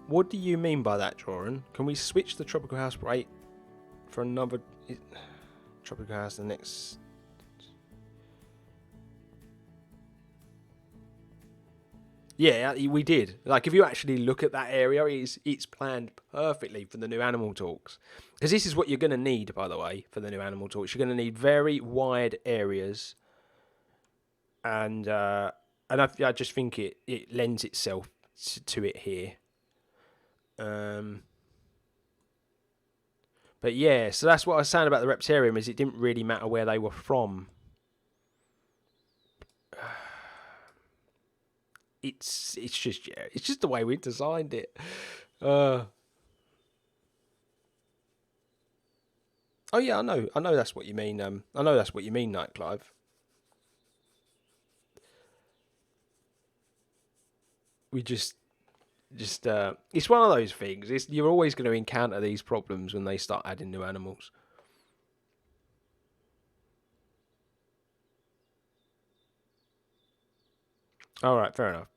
What do you mean by that, Joran? Can we switch the tropical house rate for another tropical house the next? Yeah, we did. Like, if you actually look at that area, it's planned perfectly for the new animal talks. Because this is what you're going to need, by the way, for the new animal talks. You're going to need very wide areas, and I just think it lends itself to it here. But yeah, so that's what I was saying about the Reptarium, is it didn't really matter where they were from. It's just the way we designed it. Oh yeah, I know that's what you mean. I know that's what you mean, Night Clive. We just it's one of those things. You're always going to encounter these problems when they start adding new animals. All right, fair enough.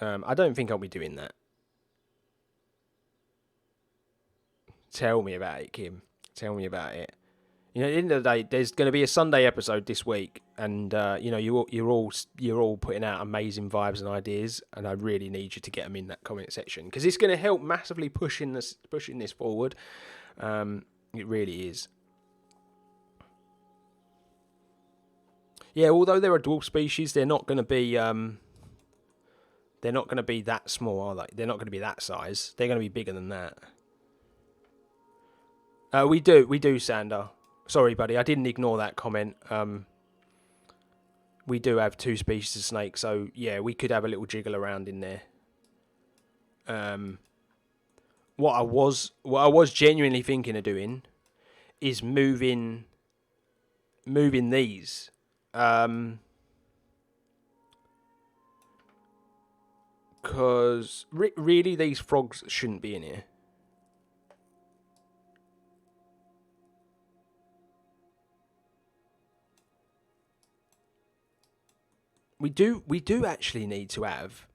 I don't think I'll be doing that. Tell me about it, Kim. Tell me about it. You know, at the end of the day, there's going to be a Sunday episode this week, and you know, you're all putting out amazing vibes and ideas, and I really need you to get them in that comment section, because it's going to help massively pushing this forward. It really is. Yeah, although they're a dwarf species, they're not going to be that small, are they? They're not going to be that size. They're going to be bigger than that. We do, Sander. Sorry, buddy, I didn't ignore that comment. We do have 2 species of snake, so yeah, we could have a little jiggle around in there. What I was genuinely thinking of doing is moving these. Because really, these frogs shouldn't be in here. We do actually need to have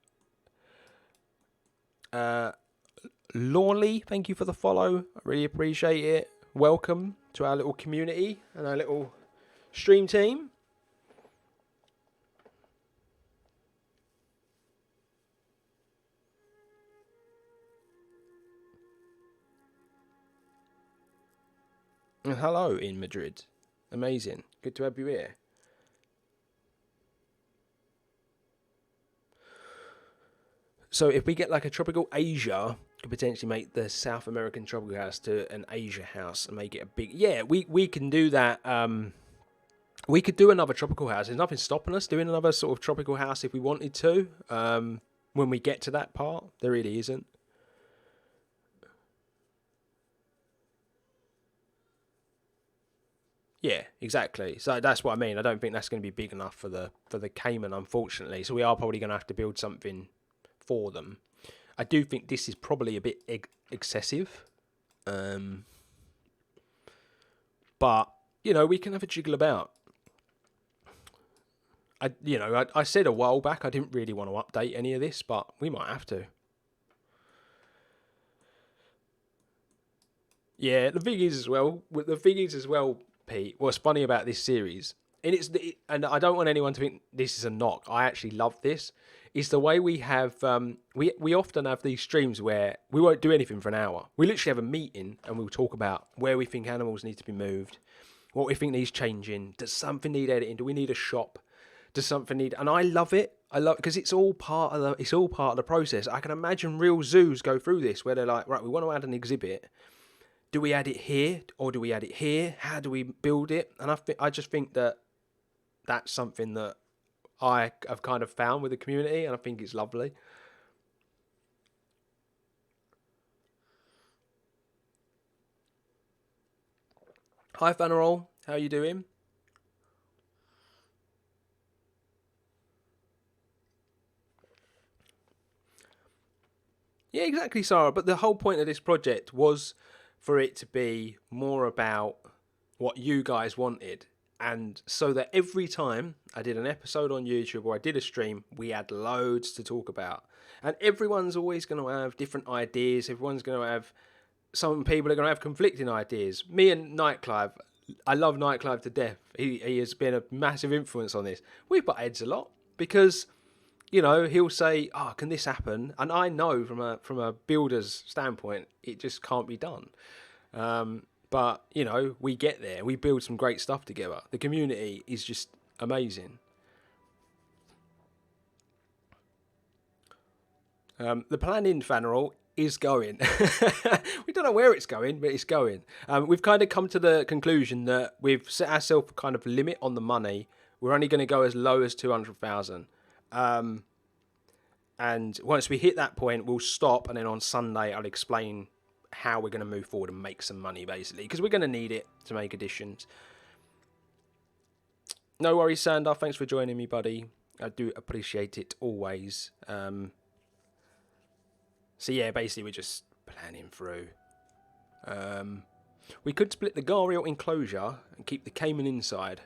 Lawley, thank you for the follow. I really appreciate it. Welcome to our little community and our little stream team. And hello in Madrid. Amazing. Good to have you here. So if we get like a tropical Asia, could potentially make the South American tropical house to an Asia house and make it a big... Yeah, we can do that. We could do another tropical house. There's nothing stopping us doing another sort of tropical house if we wanted to. When we get to that part, there really isn't. Yeah, exactly. So that's what I mean. I don't think that's going to be big enough for the Cayman, unfortunately. So we are probably going to have to build something for them. I do think this is probably a bit excessive. But, you know, we can have a jiggle about. I said a while back I didn't really want to update any of this, but we might have to. Yeah, the thing is as well, Pete, what's funny about this series, and I don't want anyone to think this is a knock, I actually love this, is the way we have, we often have these streams where we won't do anything for an hour. We literally have a meeting and we'll talk about where we think animals need to be moved, what we think needs changing, does something need editing, do we need a shop, does something need, and I love it, because it's all part of the process. I can imagine real zoos go through this where they're like, right, we want to add an exhibit. Do we add it here or do we add it here? How do we build it? And I just think that that's something that I have kind of found with the community, and I think it's lovely. Hi, Fanarol. How are you doing? Yeah, exactly, Sarah. But the whole point of this project was for it to be more about what you guys wanted. And so that every time I did an episode on YouTube or I did a stream, we had loads to talk about. And everyone's always going to have different ideas. Everyone's going to have... Some people are going to have conflicting ideas. Me and Nightclive, I love Nightclive to death. He has been a massive influence on this. We butt heads a lot because... You know, he'll say, "Oh, can this happen?" And I know from a builder's standpoint, it just can't be done. But you know, we get there. We build some great stuff together. The community is just amazing. The plan in Fanarol is going. We don't know where it's going, but it's going. We've kind of come to the conclusion that we've set ourselves kind of limit on the money. We're only going to go as low as 200,000. And once we hit that point, we'll stop. And then on Sunday, I'll explain how we're going to move forward and make some money, basically, because we're going to need it to make additions. No worries, Sander. Thanks for joining me, buddy. I do appreciate it always. So yeah, basically we're just planning through. We could split the gharial enclosure and keep the caiman inside.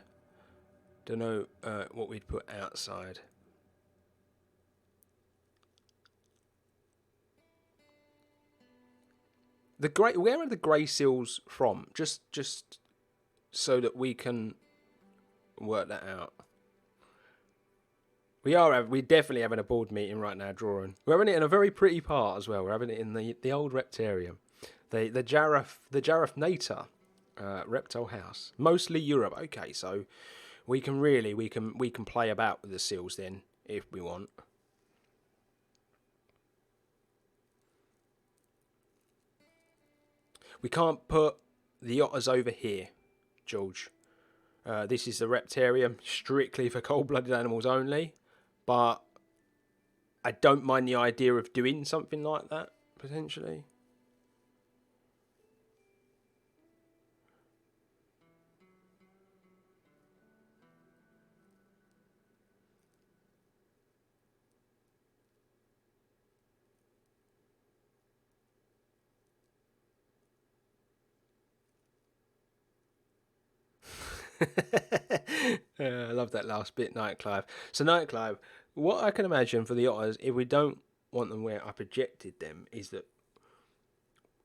Don't know what we'd put outside. Where are the grey seals from? Just so that we can work that out. We're definitely having a board meeting right now, drawing. We're having it in a very pretty part as well. We're having it in the old reptarium, the Giraffe Nater reptile house, mostly Europe. Okay, so we can play about with the seals then if we want. We can't put the otters over here, George. This is the reptarium, strictly for cold-blooded animals only. But I don't mind the idea of doing something like that, potentially. I love that last bit, Nightclive. So Nightclive, what I can imagine for the otters, if we don't want them where I projected them, is that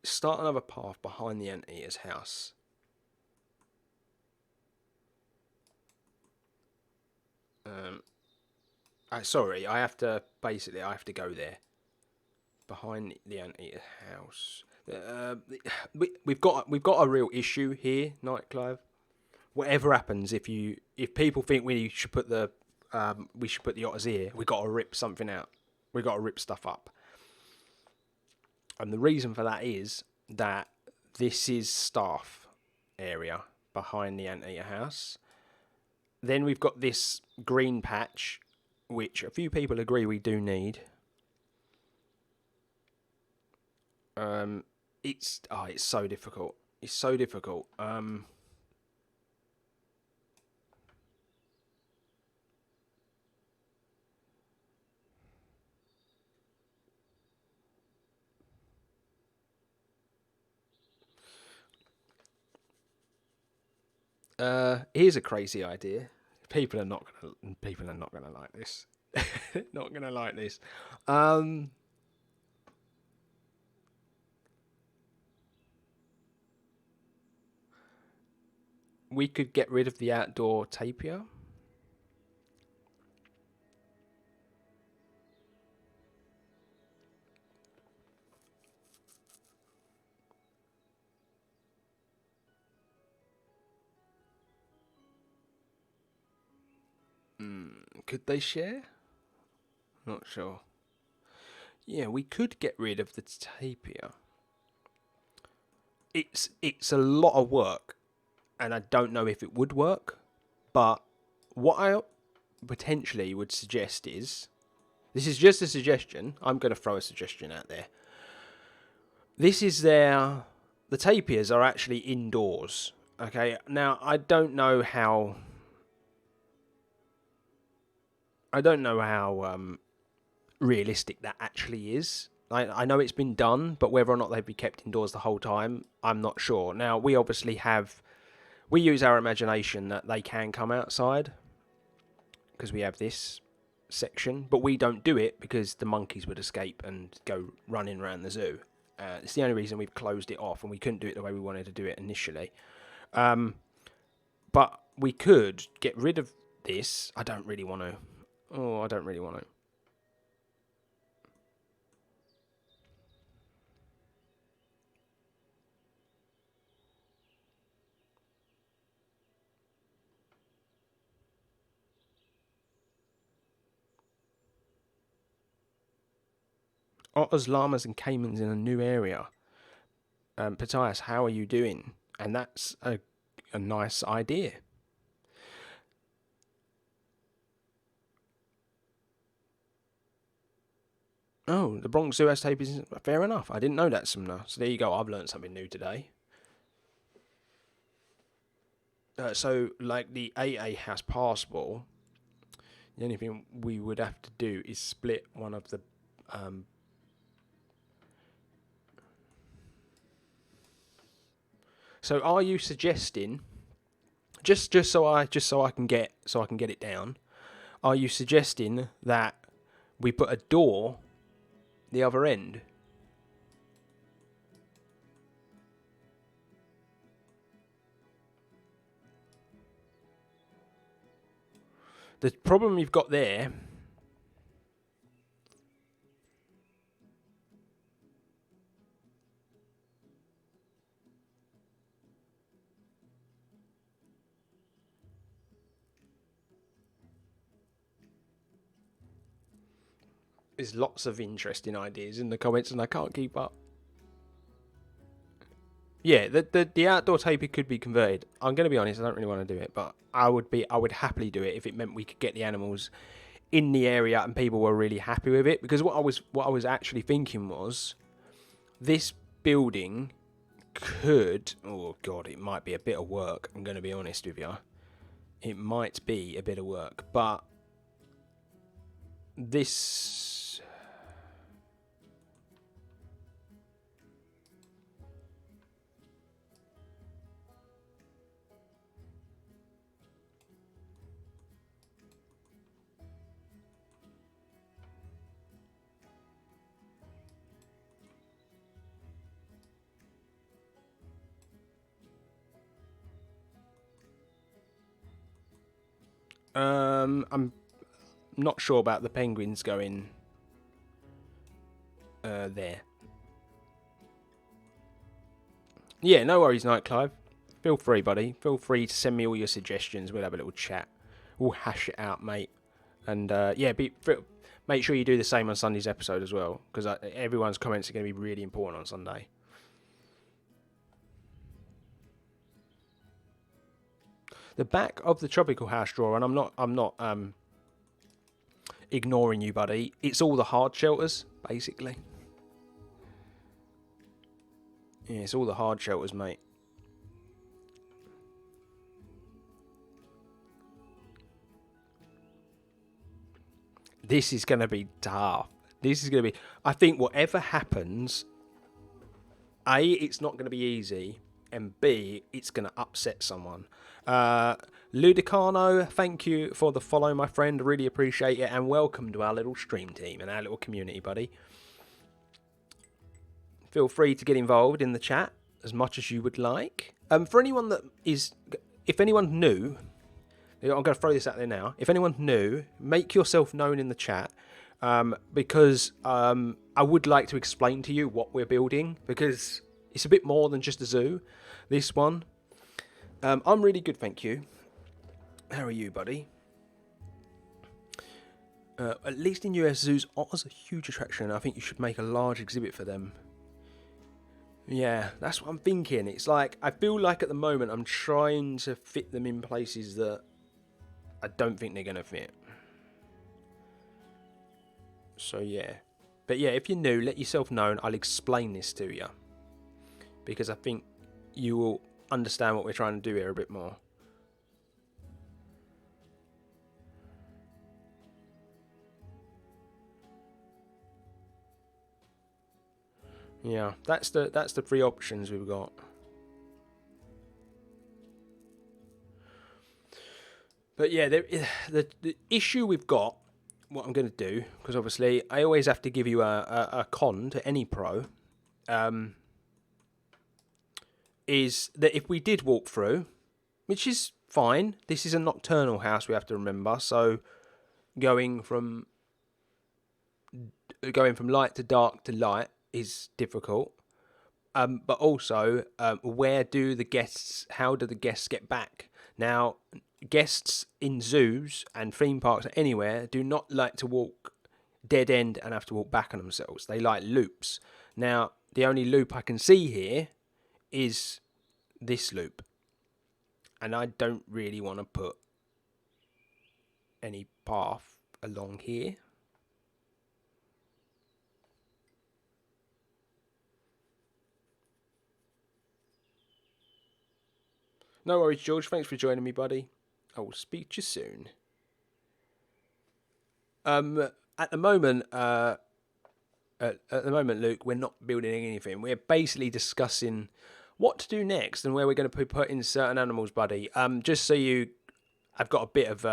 start another path behind the anteater's house. Sorry, I have to go there behind the anteater's house. We've got a real issue here, Nightclive. Whatever happens, if people think we should put the otters here, we got to rip something out. We got to rip stuff up. And the reason for that is that this is staff area behind the anteater house. Then we've got this green patch, which a few people agree we do need. It's so difficult. It's so difficult. Here's a crazy idea. People are not gonna like this. Not gonna like this. We could get rid of the outdoor tapir. Could they share? Not sure. Yeah, we could get rid of the tapir. It's a lot of work, and I don't know if it would work. But what I potentially would suggest is, this is just a suggestion. I'm going to throw a suggestion out there. This is the tapirs are actually indoors. Okay, now I don't know how realistic that actually is. I know it's been done, but whether or not they'd be kept indoors the whole time, I'm not sure. Now, we obviously we use our imagination that they can come outside, because we have this section, but we don't do it because the monkeys would escape and go running around the zoo. It's the only reason we've closed it off, and we couldn't do it the way we wanted to do it initially. But we could get rid of this. I don't really want to. Otters, llamas, and caimans in a new area. Matthias, how are you doing? And that's a nice idea. Oh, the Bronx Zoo has tape is fair enough. I didn't know that, Sumner. So there you go. I've learned something new today. So, like the AA house passable, the only thing we would have to do is split one of the. So, are you suggesting just so I can get it down? Are you suggesting that we put a door the other end? The problem you've got there is lots of interesting ideas in the comments and I can't keep up. Yeah, the outdoor taper could be converted. I'm going to be honest, I don't really want to do it, but I would happily do it if it meant we could get the animals in the area and people were really happy with it. Because what I was actually thinking was, this building could, oh god, it might be a bit of work. I'm going to be honest with you, it might be a bit of work, but this. I'm not sure about the penguins going there. Yeah, no worries, Night Clive. Feel free, buddy. Feel free to send me all your suggestions. We'll have a little chat. We'll hash it out, mate. And yeah, make sure you do the same on Sunday's episode as well, because everyone's comments are going to be really important on Sunday. The back of the tropical house drawer, and I'm not ignoring you, buddy. It's all the hard shelters, basically. Yeah, it's all the hard shelters, mate. This is going to be tough. This is going to be... I think whatever happens, A, it's not going to be easy, and B, it's going to upset someone. Ludicano, thank you for the follow, my friend. Really appreciate it, and welcome to our little stream team and our little community, buddy. Feel free to get involved in the chat as much as you would like. For anyone that is... If anyone's new... I'm going to throw this out there now. If anyone's new, make yourself known in the chat, because I would like to explain to you what we're building, because it's a bit more than just a zoo, this one. I'm really good, thank you. How are you, buddy? At least in US zoos, otters are a huge attraction. I think you should make a large exhibit for them. Yeah, that's what I'm thinking. It's like, I feel like at the moment I'm trying to fit them in places that I don't think they're going to fit. So yeah. But yeah, if you're new, let yourself know and I'll explain this to you, because I think you will understand what we're trying to do here a bit more. Yeah, that's the three options we've got. But yeah, the issue we've got, what I'm going to do, because obviously I always have to give you a con to any pro, is that if we did walk through, which is fine, this is a nocturnal house, we have to remember, so going from light to dark to light is difficult. But also, how do the guests get back? Now, guests in zoos and theme parks or anywhere do not like to walk dead end and have to walk back on themselves. They like loops. Now, the only loop I can see here is this loop. And I don't really want to put any path along here. No worries, George. Thanks for joining me, buddy. I will speak to you soon. At the moment, Luke, we're not building anything. We're basically discussing what to do next and where we're going to put in certain animals, buddy. Just so I've got a bit of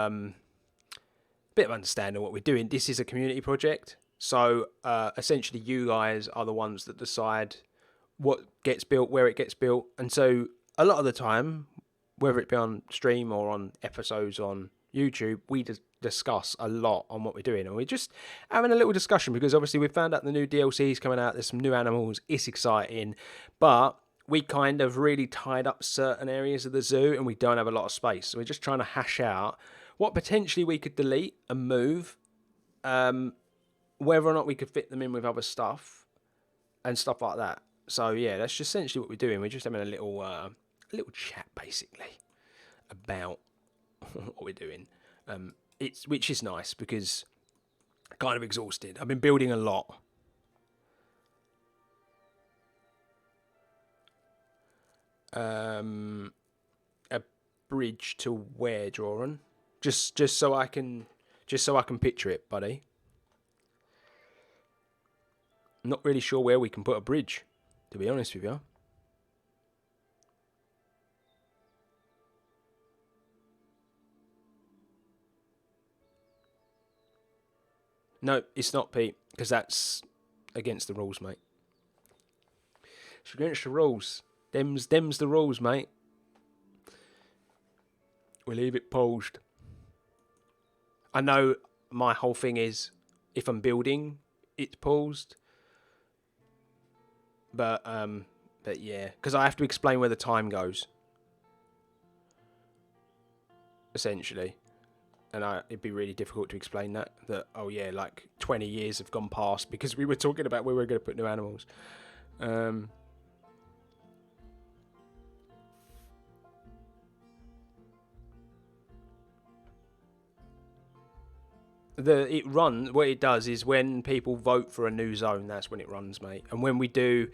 understanding of what we're doing. This is a community project, so essentially you guys are the ones that decide what gets built, where it gets built, and so a lot of the time, whether it be on stream or on episodes on YouTube, we discuss a lot on what we're doing, and we're just having a little discussion because obviously we found out the new DLC is coming out. There's some new animals. It's exciting, but we kind of really tied up certain areas of the zoo and we don't have a lot of space. So we're just trying to hash out what potentially we could delete and move, whether or not we could fit them in with other stuff and stuff like that. So yeah, that's just essentially what we're doing. We're just having a little chat basically about what we're doing. Which is nice because I'm kind of exhausted. I've been building a lot. A bridge to where, Joran? Just so I can picture it, buddy. I'm not really sure where we can put a bridge, to be honest with you. No, it's not, Pete, because that's against the rules, mate. It's against the rules. Them's the rules, mate. We'll leave it paused. I know my whole thing is, if I'm building, it's paused. But yeah, because I have to explain where the time goes. Essentially. And it'd be really difficult to explain that, oh yeah, like 20 years have gone past because we were talking about where we were going to put new animals. What it does is when people vote for a new zone, that's when it runs, mate. And when we do,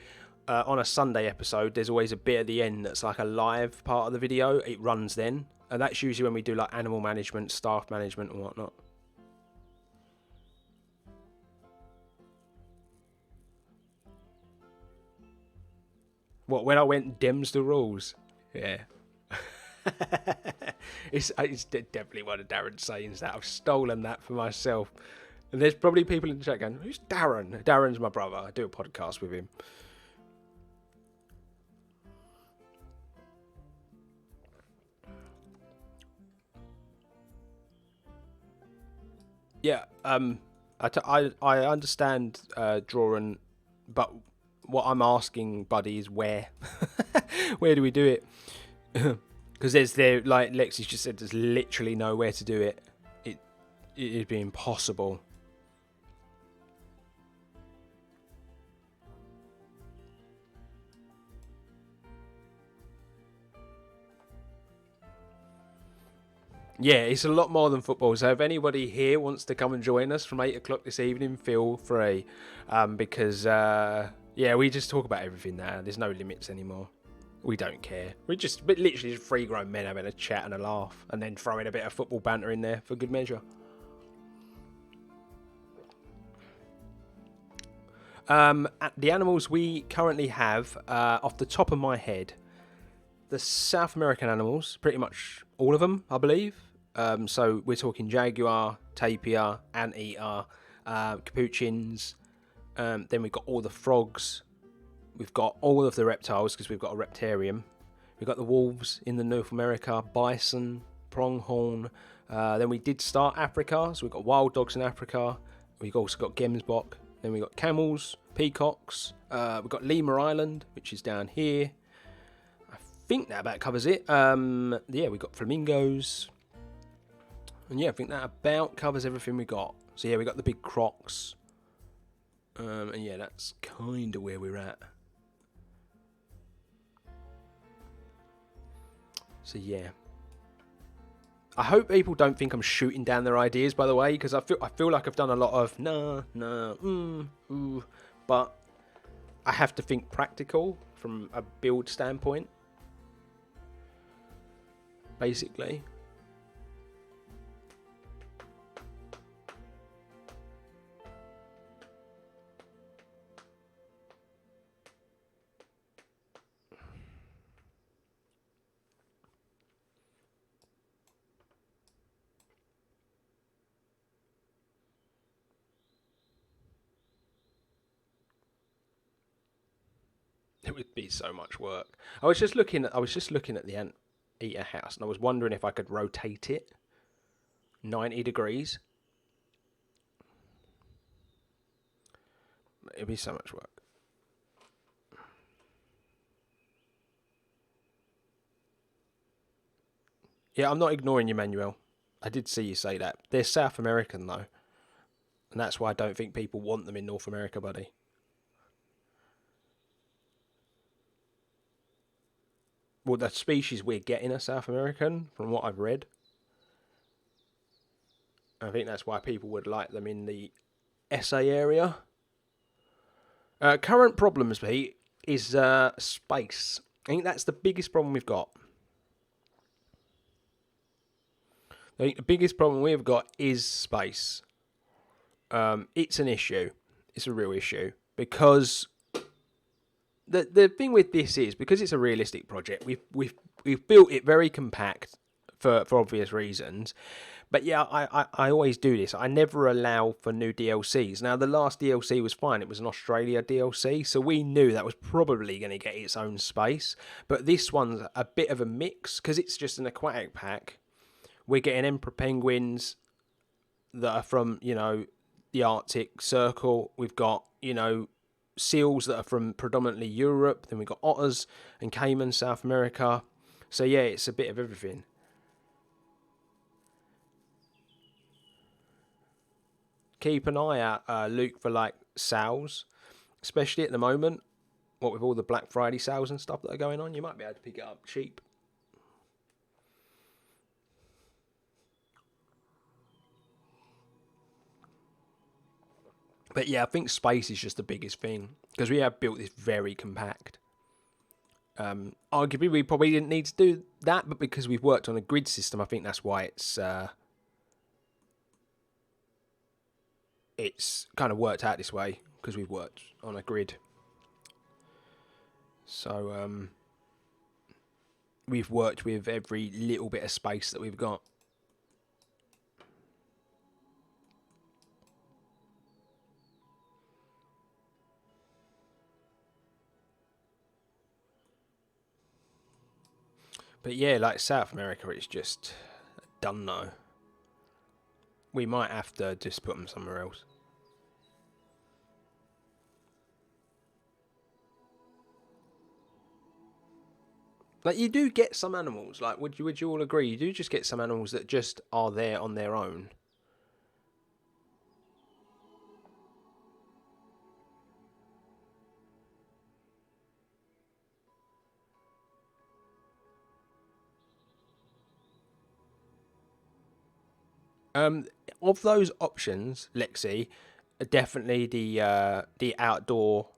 on a Sunday episode, there's always a bit at the end that's like a live part of the video. It runs then. And that's usually when we do like animal management, staff management and whatnot. What, when I went dems the rules? Yeah. it's definitely one of Darren's sayings that. I've stolen that for myself. And there's probably people in the chat going, who's Darren? Darren's my brother. I do a podcast with him. Yeah, I understand drawing, but what I'm asking, buddy, is where? Where do we do it? Because like Lexi's just said, there's literally nowhere to do it. It'd be impossible. Yeah, it's a lot more than football. So if anybody here wants to come and join us from 8 o'clock this evening, feel free. Because, yeah, we just talk about everything now. There's no limits anymore. We don't care. We're literally just three grown men having a chat and a laugh. And then throwing a bit of football banter in there for good measure. The animals we currently have, off the top of my head, the South American animals, pretty much all of them, I believe. So we're talking jaguar, tapir, anteater, capuchins. Then we've got all the frogs. We've got all of the reptiles because we've got a reptarium. We've got the wolves in the North America, bison, pronghorn. Then we did start Africa, so we've got wild dogs in Africa. We've also got gemsbok. Then we've got camels, peacocks. We've got Lemur Island, which is down here. I think that about covers it. Yeah, we've got flamingos. And yeah, I think that about covers everything we got. So yeah, we got the big crocs. And yeah, that's kind of where we're at. So yeah. I hope people don't think I'm shooting down their ideas, by the way, because I feel like I've done a lot of but I have to think practical from a build standpoint, basically. It would be so much work. I was just looking at the anteater house, and I was wondering if I could rotate it 90 degrees. It'd be so much work. Yeah, I'm not ignoring you, Manuel. I did see you say that. They're South American, though. And that's why I don't think people want them in North America, buddy. Well, the species we're getting are South American, from what I've read. I think that's why people would like them in the SA area. Current problems, Pete, is space. I think that's the biggest problem we've got. I think the biggest problem we've got is space. It's an issue. It's a real issue. Because the thing with this is, because it's a realistic project, we've built it very compact for obvious reasons. But yeah, I always do this. I never allow for new DLCs. Now, the last DLC was fine. It was an Australia DLC, so we knew that was probably going to get its own space. But this one's a bit of a mix, because it's just an aquatic pack. We're getting emperor penguins that are from, the Arctic Circle. We've got, seals that are from predominantly Europe. Then we've got otters and caiman, South America. So yeah, it's a bit of everything. Keep an eye out, Luke, for like sales, especially at the moment. What with all the Black Friday sales and stuff that are going on, you might be able to pick it up cheap. But yeah, I think space is just the biggest thing, because we have built this very compact. Arguably, we probably didn't need to do that, but because we've worked on a grid system, I think that's why it's kind of worked out this way, because we've worked on a grid. So we've worked with every little bit of space that we've got. But yeah, like South America, it's just done though. We might have to just put them somewhere else. Like, you do get some animals, like, would you all agree? You do just get some animals that just are there on their own. Of those options, Lexi, definitely the outdoor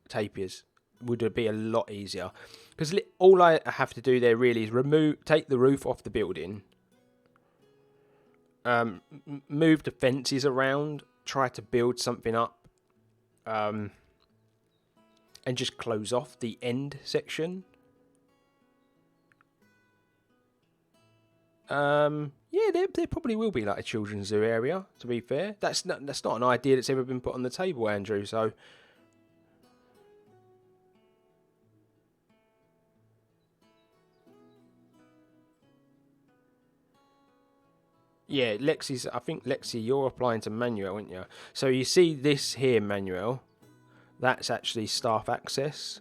tapirs would be a lot easier, because all I have to do there really is take the roof off the building, move the fences around, try to build something up, and just close off the end section. Yeah, there probably will be like a children's zoo area, to be fair. That's not an idea that's ever been put on the table, Andrew, so yeah, I think Lexi, you're applying to Manuel, aren't you? So you see this here, Manuel, that's actually staff access.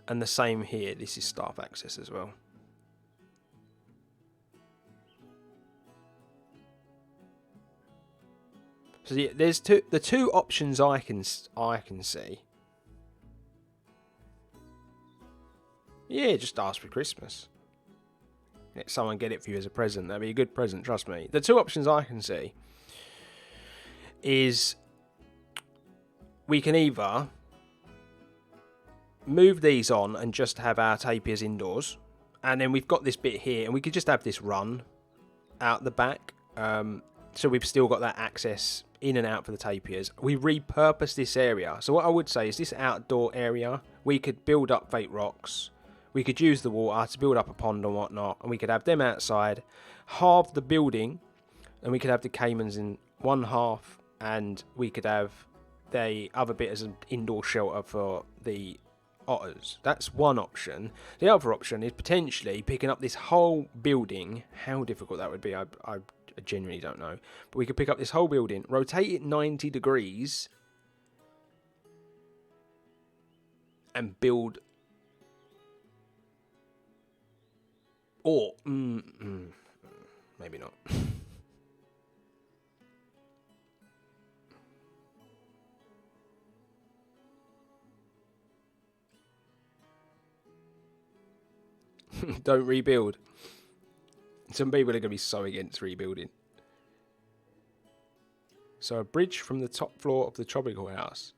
And the same here, this is staff access as well. So there's the two options I can see. Yeah, just ask for Christmas. Let someone get it for you as a present. That'd be a good present, trust me. The two options I can see is we can either move these on and just have our tapirs indoors, and then we've got this bit here, and we could just have this run out the back. So we've still got that access in and out for the tapirs. We repurpose this area. So what I would say is this outdoor area, we could build up fake rocks. We could use the water to build up a pond and whatnot, and we could have them outside, halve the building, and we could have the caimans in one half, and we could have the other bit as an indoor shelter for the otters. That's one option. The other option is potentially picking up this whole building. How difficult that would be, I genuinely don't know. But we could pick up this whole building, rotate it 90 degrees, and build... Or, maybe not. Don't rebuild. Some people are going to be so against rebuilding. So a bridge from the top floor of the tropical house.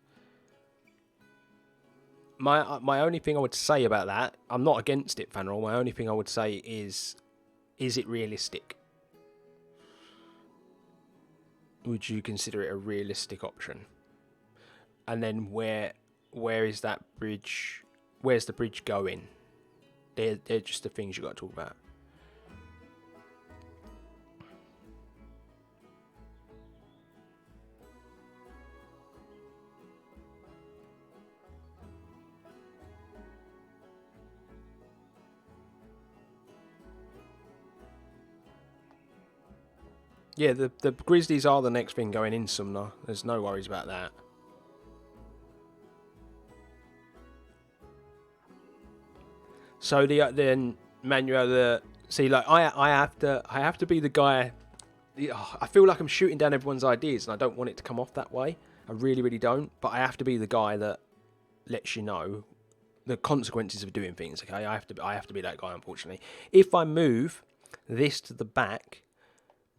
My only thing I would say about that, I'm not against it, Fanrol. My only thing I would say is it realistic? Would you consider it a realistic option? And then where is that bridge? Where's the bridge going? They're just the things you got to talk about. Yeah, the grizzlies are the next thing going in Sumner. There's no worries about that. So then Manuel, see, like I have to be the guy. I feel like I'm shooting down everyone's ideas, and I don't want it to come off that way. I really don't. But I have to be the guy that lets you know the consequences of doing things. Okay, I have to be that guy. Unfortunately, if I move this to the back,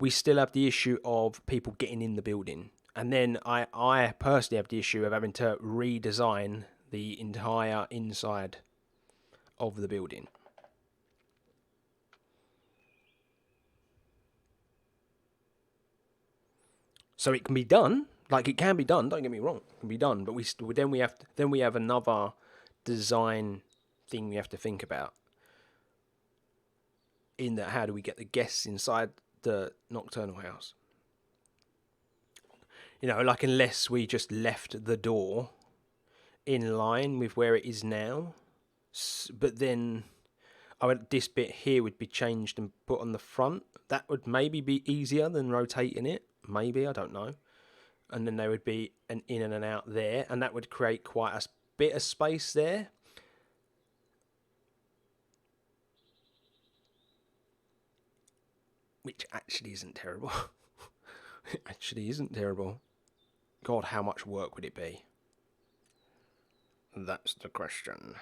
we still have the issue of people getting in the building, and then I personally have the issue of having to redesign the entire inside of the building. So it can be done, like it can be done. Don't get me wrong, it can be done. But we have another design thing we have to think about. In that, how do we get the guests inside the nocturnal house? You know, like unless we just left the door in line with where it is now, but then this bit here would be changed and put on the front. That would maybe be easier than rotating it. Maybe, I don't know. And then there would be an in and an out there, and that would create quite a bit of space there. Which actually isn't terrible. It actually isn't terrible. God, how much work would it be? That's the question.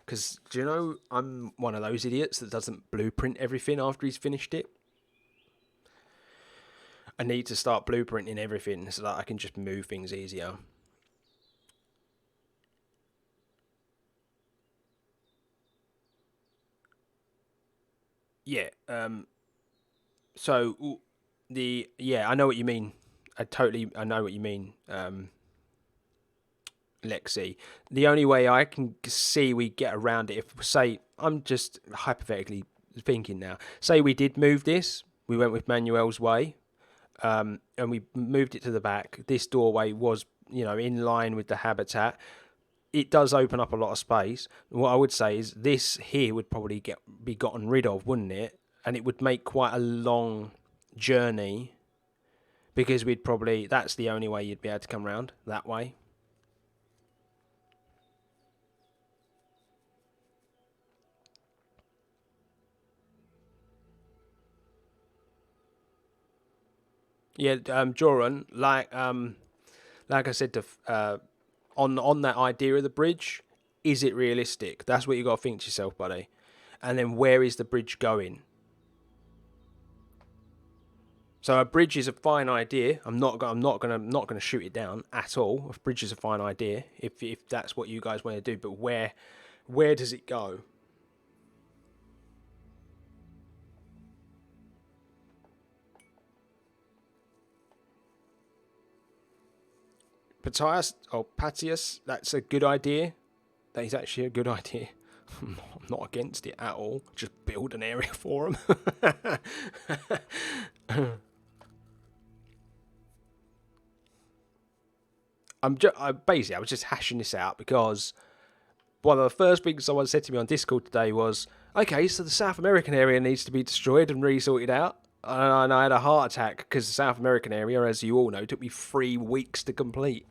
Because, do you know, I'm one of those idiots that doesn't blueprint everything after he's finished it. I need to start blueprinting everything so that I can just move things easier. Yeah, so I know what you mean. I know what you mean, Lexi. The only way I can see we get around it, if, say, I'm just hypothetically thinking now, say we did move this, we went with Manuel's way, and we moved it to the back. This doorway was, in line with the habitat. It does open up a lot of space. What I would say is this here would probably be gotten rid of, wouldn't it? And it would make quite a long journey, because that's the only way you'd be able to come around that way. Yeah, Joran, like I said to on that idea of the bridge, is it realistic? That's what you got to think to yourself, buddy. And then where is the bridge going? So a bridge is a fine idea. I'm not gonna shoot it down at all. A bridge is a fine idea if that's what you guys want to do. But where does it go? Patius, that's a good idea. That is actually a good idea. I'm not against it at all. Just build an area for them. I was just hashing this out because one of the first things someone said to me on Discord today was, okay, so the South American area needs to be destroyed and re-sorted out. And I had a heart attack because the South American area, as you all know, took me 3 weeks to complete.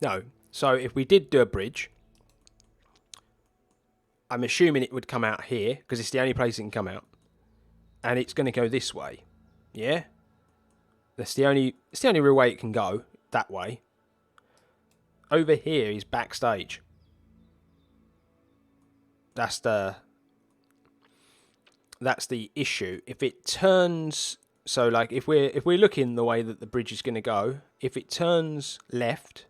No. So if we did do a bridge, I'm assuming it would come out here because it's the only place it can come out, and it's going to go this way. Yeah, it's the only real way it can go that way. Over here is backstage. That's the issue. If it turns, so like if we're looking the way that the bridge is going to go, if it turns left,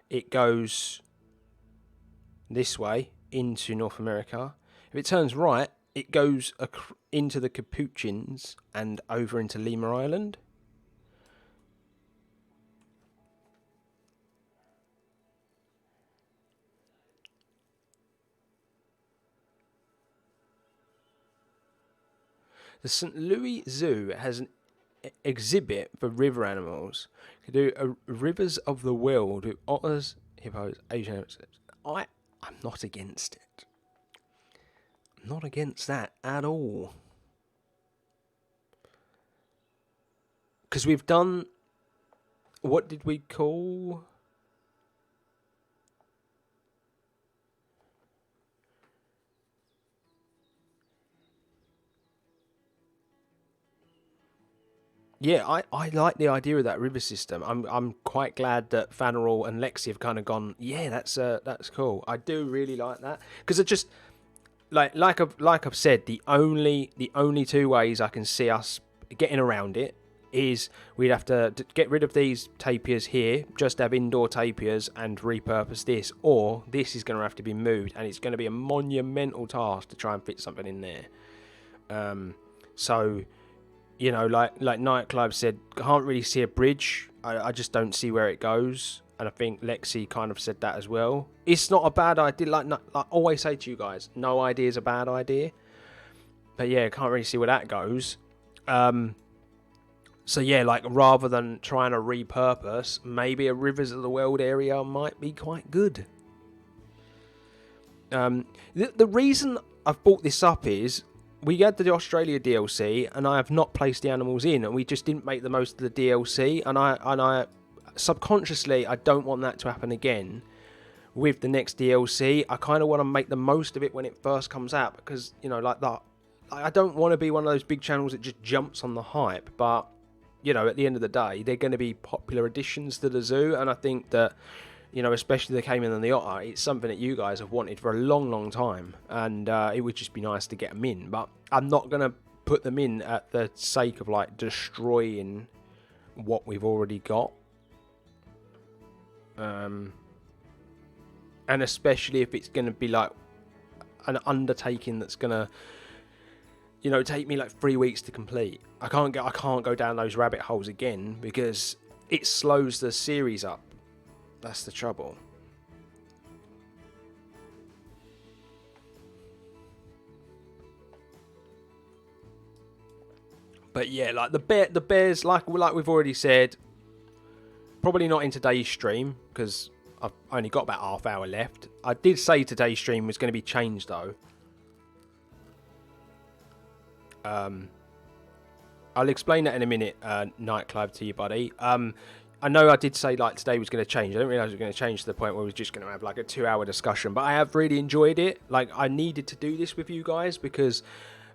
it goes this way into North America. If it turns right, it goes into the Capuchins and over into Lima Island. The St. Louis Zoo has an exhibit for river animals. You can do rivers of the world with otters, hippos, Asian animals. I'm not against it. I'm not against that at all. Because we've done... What did we call... Yeah, I like the idea of that river system. I'm quite glad that Fanaral and Lexi have kind of gone, yeah, that's cool. I do really like that because it just like I've said, the only 2 ways I can see us getting around it is we'd have to get rid of these tapirs here, just have indoor tapirs and repurpose this, or this is going to have to be moved, and it's going to be a monumental task to try and fit something in there. So. You know, like Nightclub said, can't really see a bridge. I just don't see where it goes. And I think Lexi kind of said that as well. It's not a bad idea. Like I always say to you guys, no idea is a bad idea. But yeah, can't really see where that goes. So yeah, like rather than trying to repurpose, maybe a Rivers of the World area might be quite good. The reason I've brought this up is... We had the Australia DLC, and I have not placed the animals in, and we just didn't make the most of the DLC. And I subconsciously, I don't want that to happen again with the next DLC. I kind of want to make the most of it when it first comes out, because you know, like that. I don't want to be one of those big channels that just jumps on the hype, but you know, at the end of the day, they're going to be popular additions to the zoo, and I think that. You know, especially they came in on the Otter, it's something that you guys have wanted for a long, long time. And it would just be nice to get them in. But I'm not going to put them in at the sake of, like, destroying what we've already got. And especially if it's going to be, like, an undertaking that's going to, you know, take me, like, 3 weeks to complete. I can't go down those rabbit holes again because it slows the series up. That's the trouble. But yeah, like the bears, like we've already said, probably not in today's stream because I've only got about half hour left. I did say today's stream was going to be changed though. I'll explain that in a minute, Nightclub, to you, buddy. I know I did say like today was going to change. I didn't realise it was going to change to the point where we was just going to have like a 2-hour discussion. But I have really enjoyed it. Like I needed to do this with you guys because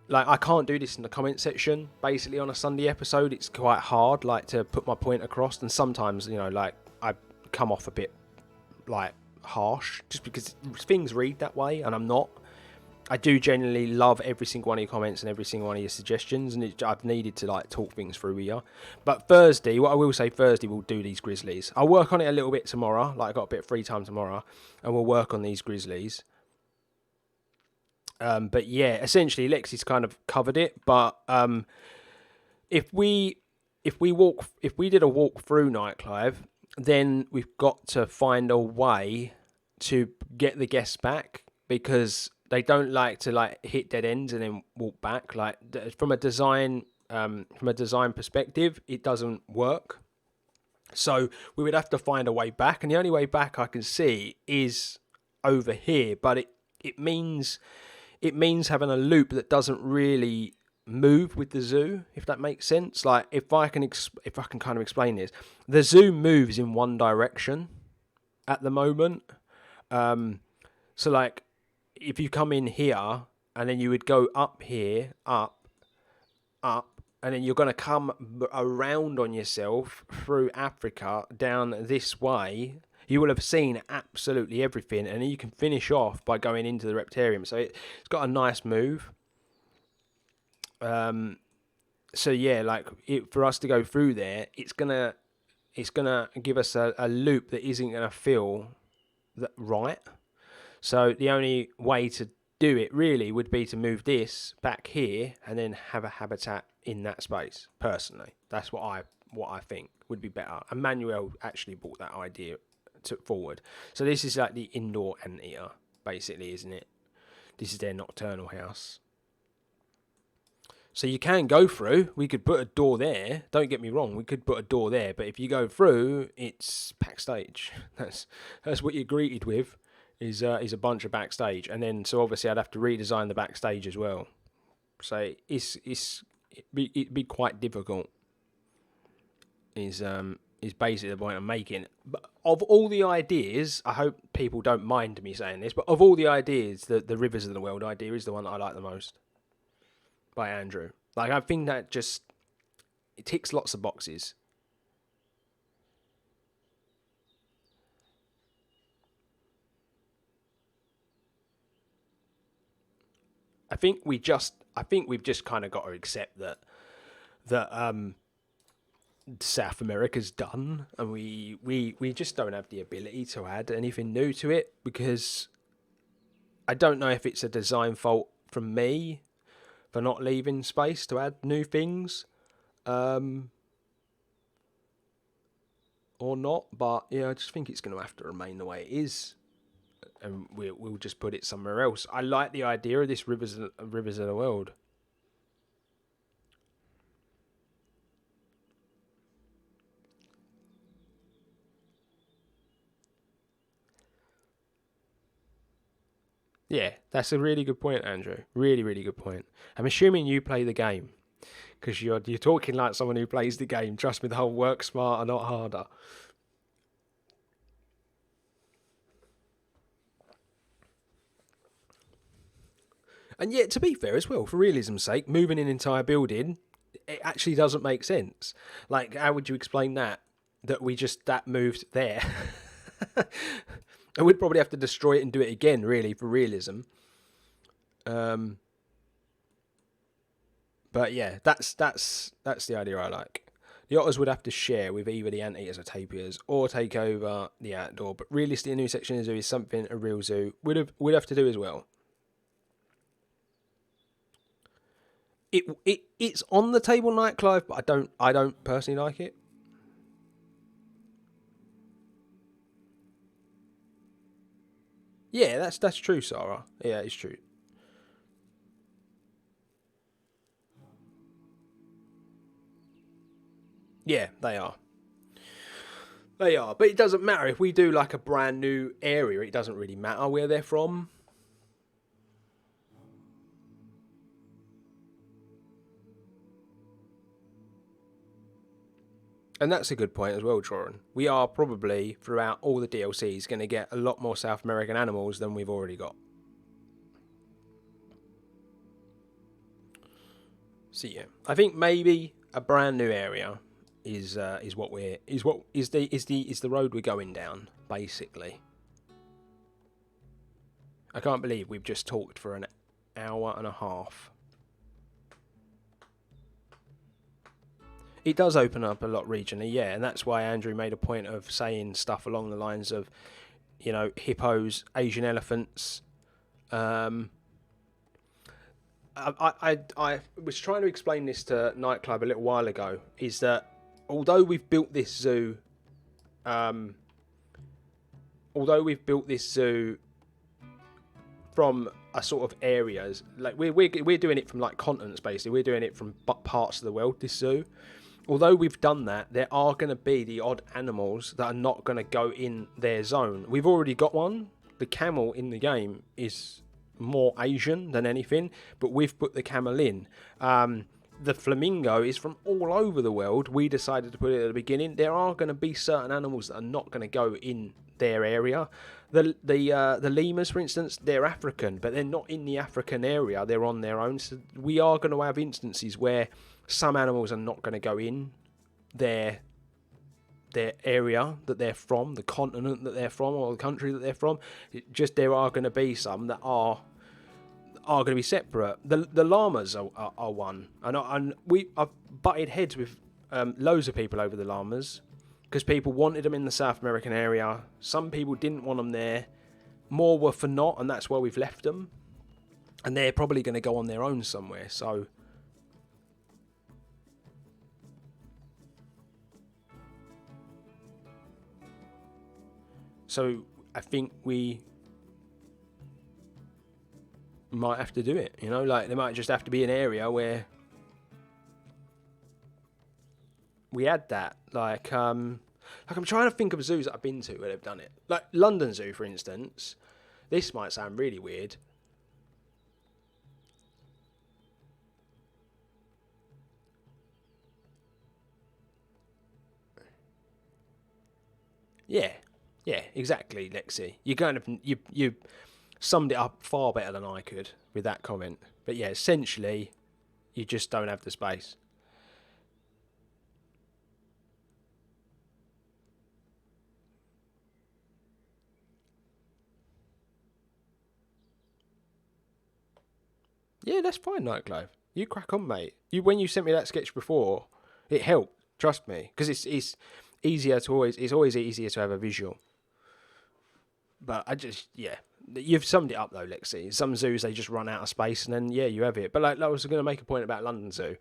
like I can't do this in the comment section. Basically on a Sunday episode, it's quite hard like to put my point across. And sometimes, you know, like I come off a bit like harsh just because things read that way and I'm not. I do genuinely love every single one of your comments and every single one of your suggestions, and I've needed to like talk things through with you. But Thursday, what I will say, Thursday we'll do these grizzlies. I'll work on it a little bit tomorrow. Like I got a bit of free time tomorrow, and we'll work on these grizzlies. But yeah, essentially Lexi's kind of covered it. But if we did a walk through Nightclive, then we've got to find a way to get the guests back because they don't like to like hit dead ends and then walk back. Like from a design perspective, it doesn't work. So we would have to find a way back, and the only way back I can see is over here. But it means having a loop that doesn't really move with the zoo, if that makes sense. Like if I can kind of explain this, the zoo moves in one direction at the moment. So like if you come in here and then you would go up here, up, and then you're going to come around on yourself through Africa down this way. You will have seen absolutely everything, and then you can finish off by going into the Reptarium. So it's got a nice move. So yeah, like for us to go through there, it's gonna give us a loop that isn't gonna feel right. So the only way to do it really would be to move this back here and then have a habitat in that space. Personally, that's what I think would be better. And Manuel actually brought that idea forward. So this is like the indoor anteater, basically, isn't it? This is their nocturnal house. So you can go through. We could put a door there. Don't get me wrong. We could put a door there, but if you go through, it's backstage. That's what you're greeted with. Is a bunch of backstage, and then so obviously I'd have to redesign the backstage as well. So it'd be quite difficult. Is basically the point I'm making. But of all the ideas, I hope people don't mind me saying this, but of all the ideas, the Rivers of the World idea is the one that I like the most. By Andrew. Like I think that it ticks lots of boxes. I think we've just kind of got to accept that South America's done, and we just don't have the ability to add anything new to it, because I don't know if it's a design fault from me for not leaving space to add new things, or not. But yeah, I just think it's going to have to remain the way it is. And we'll just put it somewhere else. I like the idea of this Rivers of the World. Yeah, that's a really good point, Andrew. Really, really good point. I'm assuming you play the game, because you're talking like someone who plays the game. Trust me, the whole work smarter, not harder. And yet, to be fair as well, for realism's sake, moving an entire building, it actually doesn't make sense. Like, how would you explain that? That moved there. And we'd probably have to destroy it and do it again, really, for realism. But yeah, that's the idea I like. The Otters would have to share with either the anteaters or tapirs, or take over the outdoor. But realistically, a new section of the zoo is something a real zoo would have to do as well. It's on the table, Nightclive, but I don't personally like it. Yeah, that's true, Sarah. Yeah, it's true. Yeah, they are. They are, but it doesn't matter if we do like a brand new area. It doesn't really matter where they're from. And that's a good point as well, Troran. We are probably, throughout all the DLCs, going to get a lot more South American animals than we've already got. So yeah, I think maybe a brand new area is the road we're going down, basically. I can't believe we've just talked for an hour and a half. It does open up a lot regionally, yeah, and that's why Andrew made a point of saying stuff along the lines of, you know, hippos, Asian elephants. I was trying to explain this to Nightclub a little while ago, is that although we've built this zoo, from a sort of areas, like we're doing it from like continents, basically. We're doing it from parts of the world, this zoo. Although we've done that, there are going to be the odd animals that are not going to go in their zone. We've already got one. The camel in the game is more Asian than anything, but we've put the camel in. The flamingo is from all over the world. We decided to put it at the beginning. There are going to be certain animals that are not going to go in their area. The lemurs, for instance, they're African, but they're not in the African area. They're on their own. So we are going to have instances where some animals are not going to go in their area that they're from, the continent that they're from, or the country that they're from. There are going to be some that are going to be separate. The llamas are one, and I've butted heads with loads of people over the llamas because people wanted them in the South American area. Some people didn't want them there. More were for not, and that's why we've left them. And they're probably going to go on their own somewhere. So I think we might have to do it, you know, like there might just have to be an area where we add that. Like I'm trying to think of zoos that I've been to where they've done it. Like London Zoo, for instance. This might sound really weird. Yeah, exactly, Lexi. You summed it up far better than I could with that comment. But yeah, essentially, you just don't have the space. Yeah, that's fine, Nightclave. You crack on, mate. When you sent me that sketch before, it helped. Trust me, because it's easier to always. It's always easier to have a visual. But you've summed it up though, Lexi. Some zoos they just run out of space, and then yeah, you have it. But like I was going to make a point about London Zoo.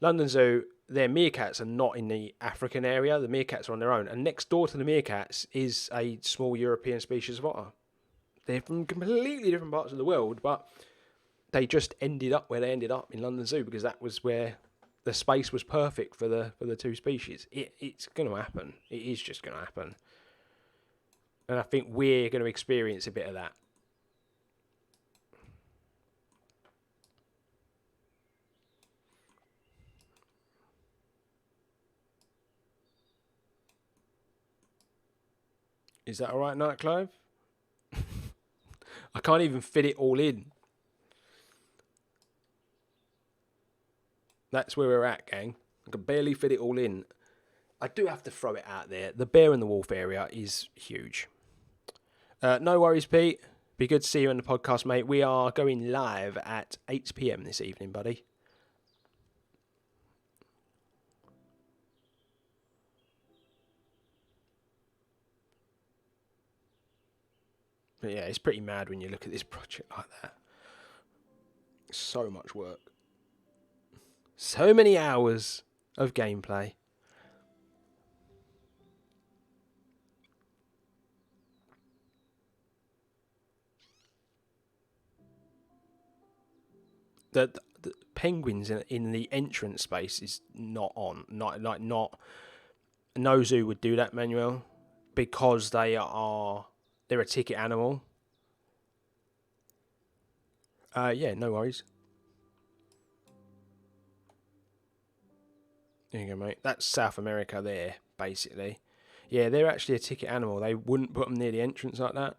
London Zoo, their meerkats are not in the African area. The meerkats are on their own, and next door to the meerkats is a small European species of otter. They're from completely different parts of the world, but they just ended up where they ended up in London Zoo because that was where the space was perfect for the two species. It's going to happen. It is just going to happen. And I think we're going to experience a bit of that. Is that alright, Nightclave? I can't even fit it all in. That's where we're at, gang. I can barely fit it all in. I do have to throw it out there. The bear and the wolf area is huge. No worries, Pete. Be good to see you on the podcast, mate. We are going live at 8 p.m. this evening, buddy. But yeah, it's pretty mad when you look at this project like that. So much work. So many hours of gameplay. The penguins in the entrance space is not on. Not. No zoo would do that, Manuel, because they're a ticket animal. Yeah, no worries. There you go, mate. That's South America there, basically. Yeah, they're actually a ticket animal. They wouldn't put them near the entrance like that.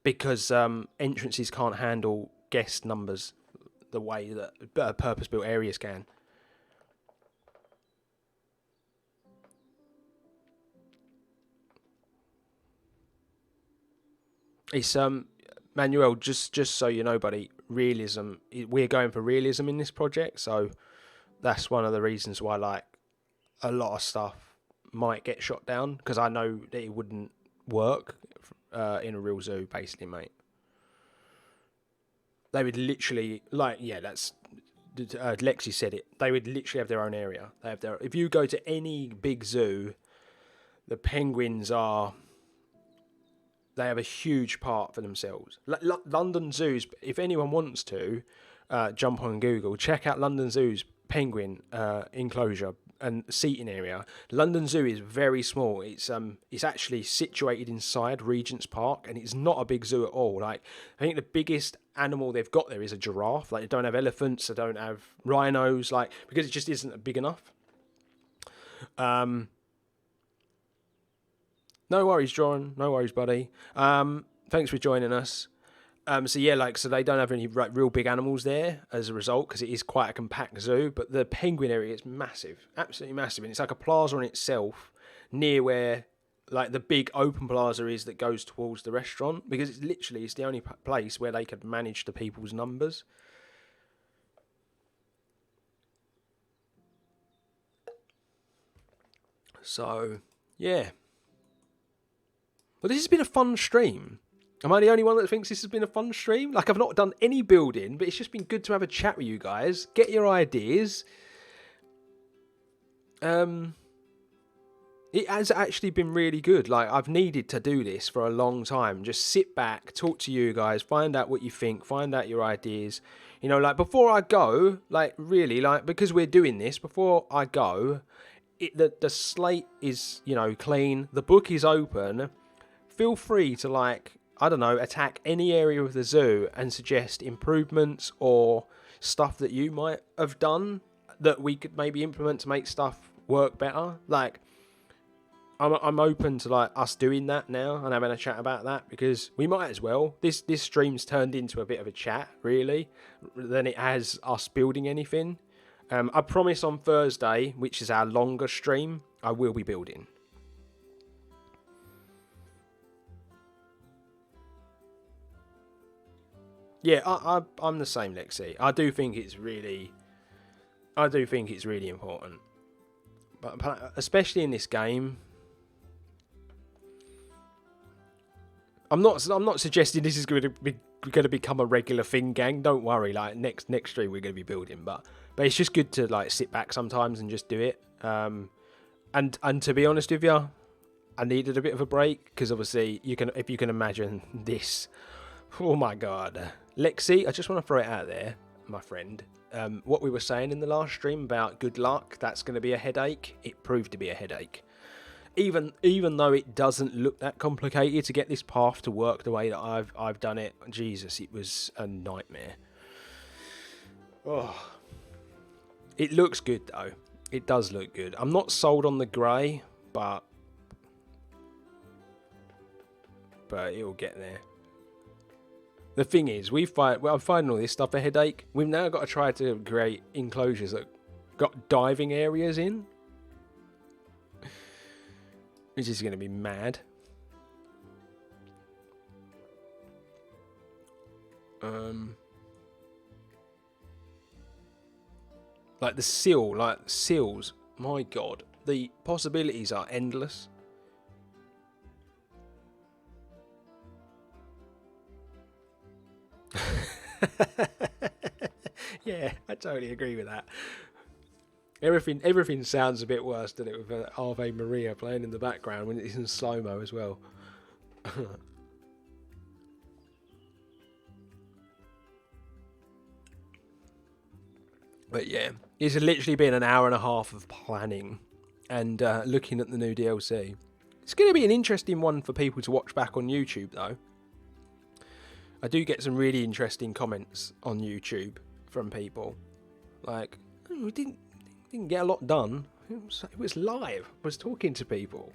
Because entrances can't handle guest numbers the way that purpose-built areas can. It's Manuel, just so you know, buddy, realism. We're going for realism in this project, so that's one of the reasons why, like, a lot of stuff might get shot down, because I know that it wouldn't work in a real zoo, basically, mate. They would literally, like, yeah, that's Lexi said it. They would literally have their own area. They have their. If you go to any big zoo, the penguins are. They have a huge part for themselves. London zoos. If anyone wants to, jump on Google, check out London Zoo's penguin enclosure and seating area. London Zoo is very small. It's actually situated inside Regent's Park, and it's not a big zoo at all. Like, I think the biggest animal they've got there is a giraffe. Like, they don't have elephants, they don't have rhinos, like, because it just isn't big enough. No worries, John. No worries, buddy. Thanks for joining us. So yeah, like, so they don't have any real big animals there as a result, because it is quite a compact zoo. But the penguin area is massive, absolutely massive, and it's like a plaza in itself, near where like the big open plaza is that goes towards the restaurant, because it's the only place where they could manage the people's numbers. So yeah. Well, this has been a fun stream. Am I the only one that thinks this has been a fun stream? Like, I've not done any building, but it's just been good to have a chat with you guys. Get your ideas. It has actually been really good. Like, I've needed to do this for a long time. Just sit back, talk to you guys, find out what you think, find out your ideas. You know, like, before I go, like, really, like, because we're doing this, before I go, the slate is, you know, clean. The book is open. Feel free to, like, I don't know, attack any area of the zoo and suggest improvements or stuff that you might have done that we could maybe implement to make stuff work better. Like, I'm open to, like, us doing that now and having a chat about that, because we might as well. This stream's turned into a bit of a chat, really, than it has us building anything. I promise on Thursday, which is our longer stream, I will be building. Yeah, I'm the same, Lexi. I do think it's really important, but especially in this game. I'm not suggesting this is going to become a regular thing, gang. Don't worry. Like, next stream we're going to be building, but it's just good to, like, sit back sometimes and just do it. And to be honest with you, I needed a bit of a break, because obviously if you can imagine this. Oh my god. Lexi, I just want to throw it out there, my friend. What we were saying in the last stream about good luck, that's going to be a headache. It proved to be a headache. Even though it doesn't look that complicated to get this path to work the way that I've done it, Jesus, it was a nightmare. Oh. It looks good though. It does look good. I'm not sold on the grey, but it'll get there. The thing is, I'm finding all this stuff a headache. We've now got to try to create enclosures that got diving areas in, which is going to be mad. Like the seals, my god, the possibilities are endless. Yeah, I totally agree with that. Everything sounds a bit worse, doesn't it, with Ave Maria playing in the background when it's in slow-mo as well. But yeah, it's literally been an hour and a half of planning and looking at the new DLC. It's going to be an interesting one for people to watch back on YouTube, though. I do get some really interesting comments on YouTube from people. Like, we didn't get a lot done. It was live. I was talking to people.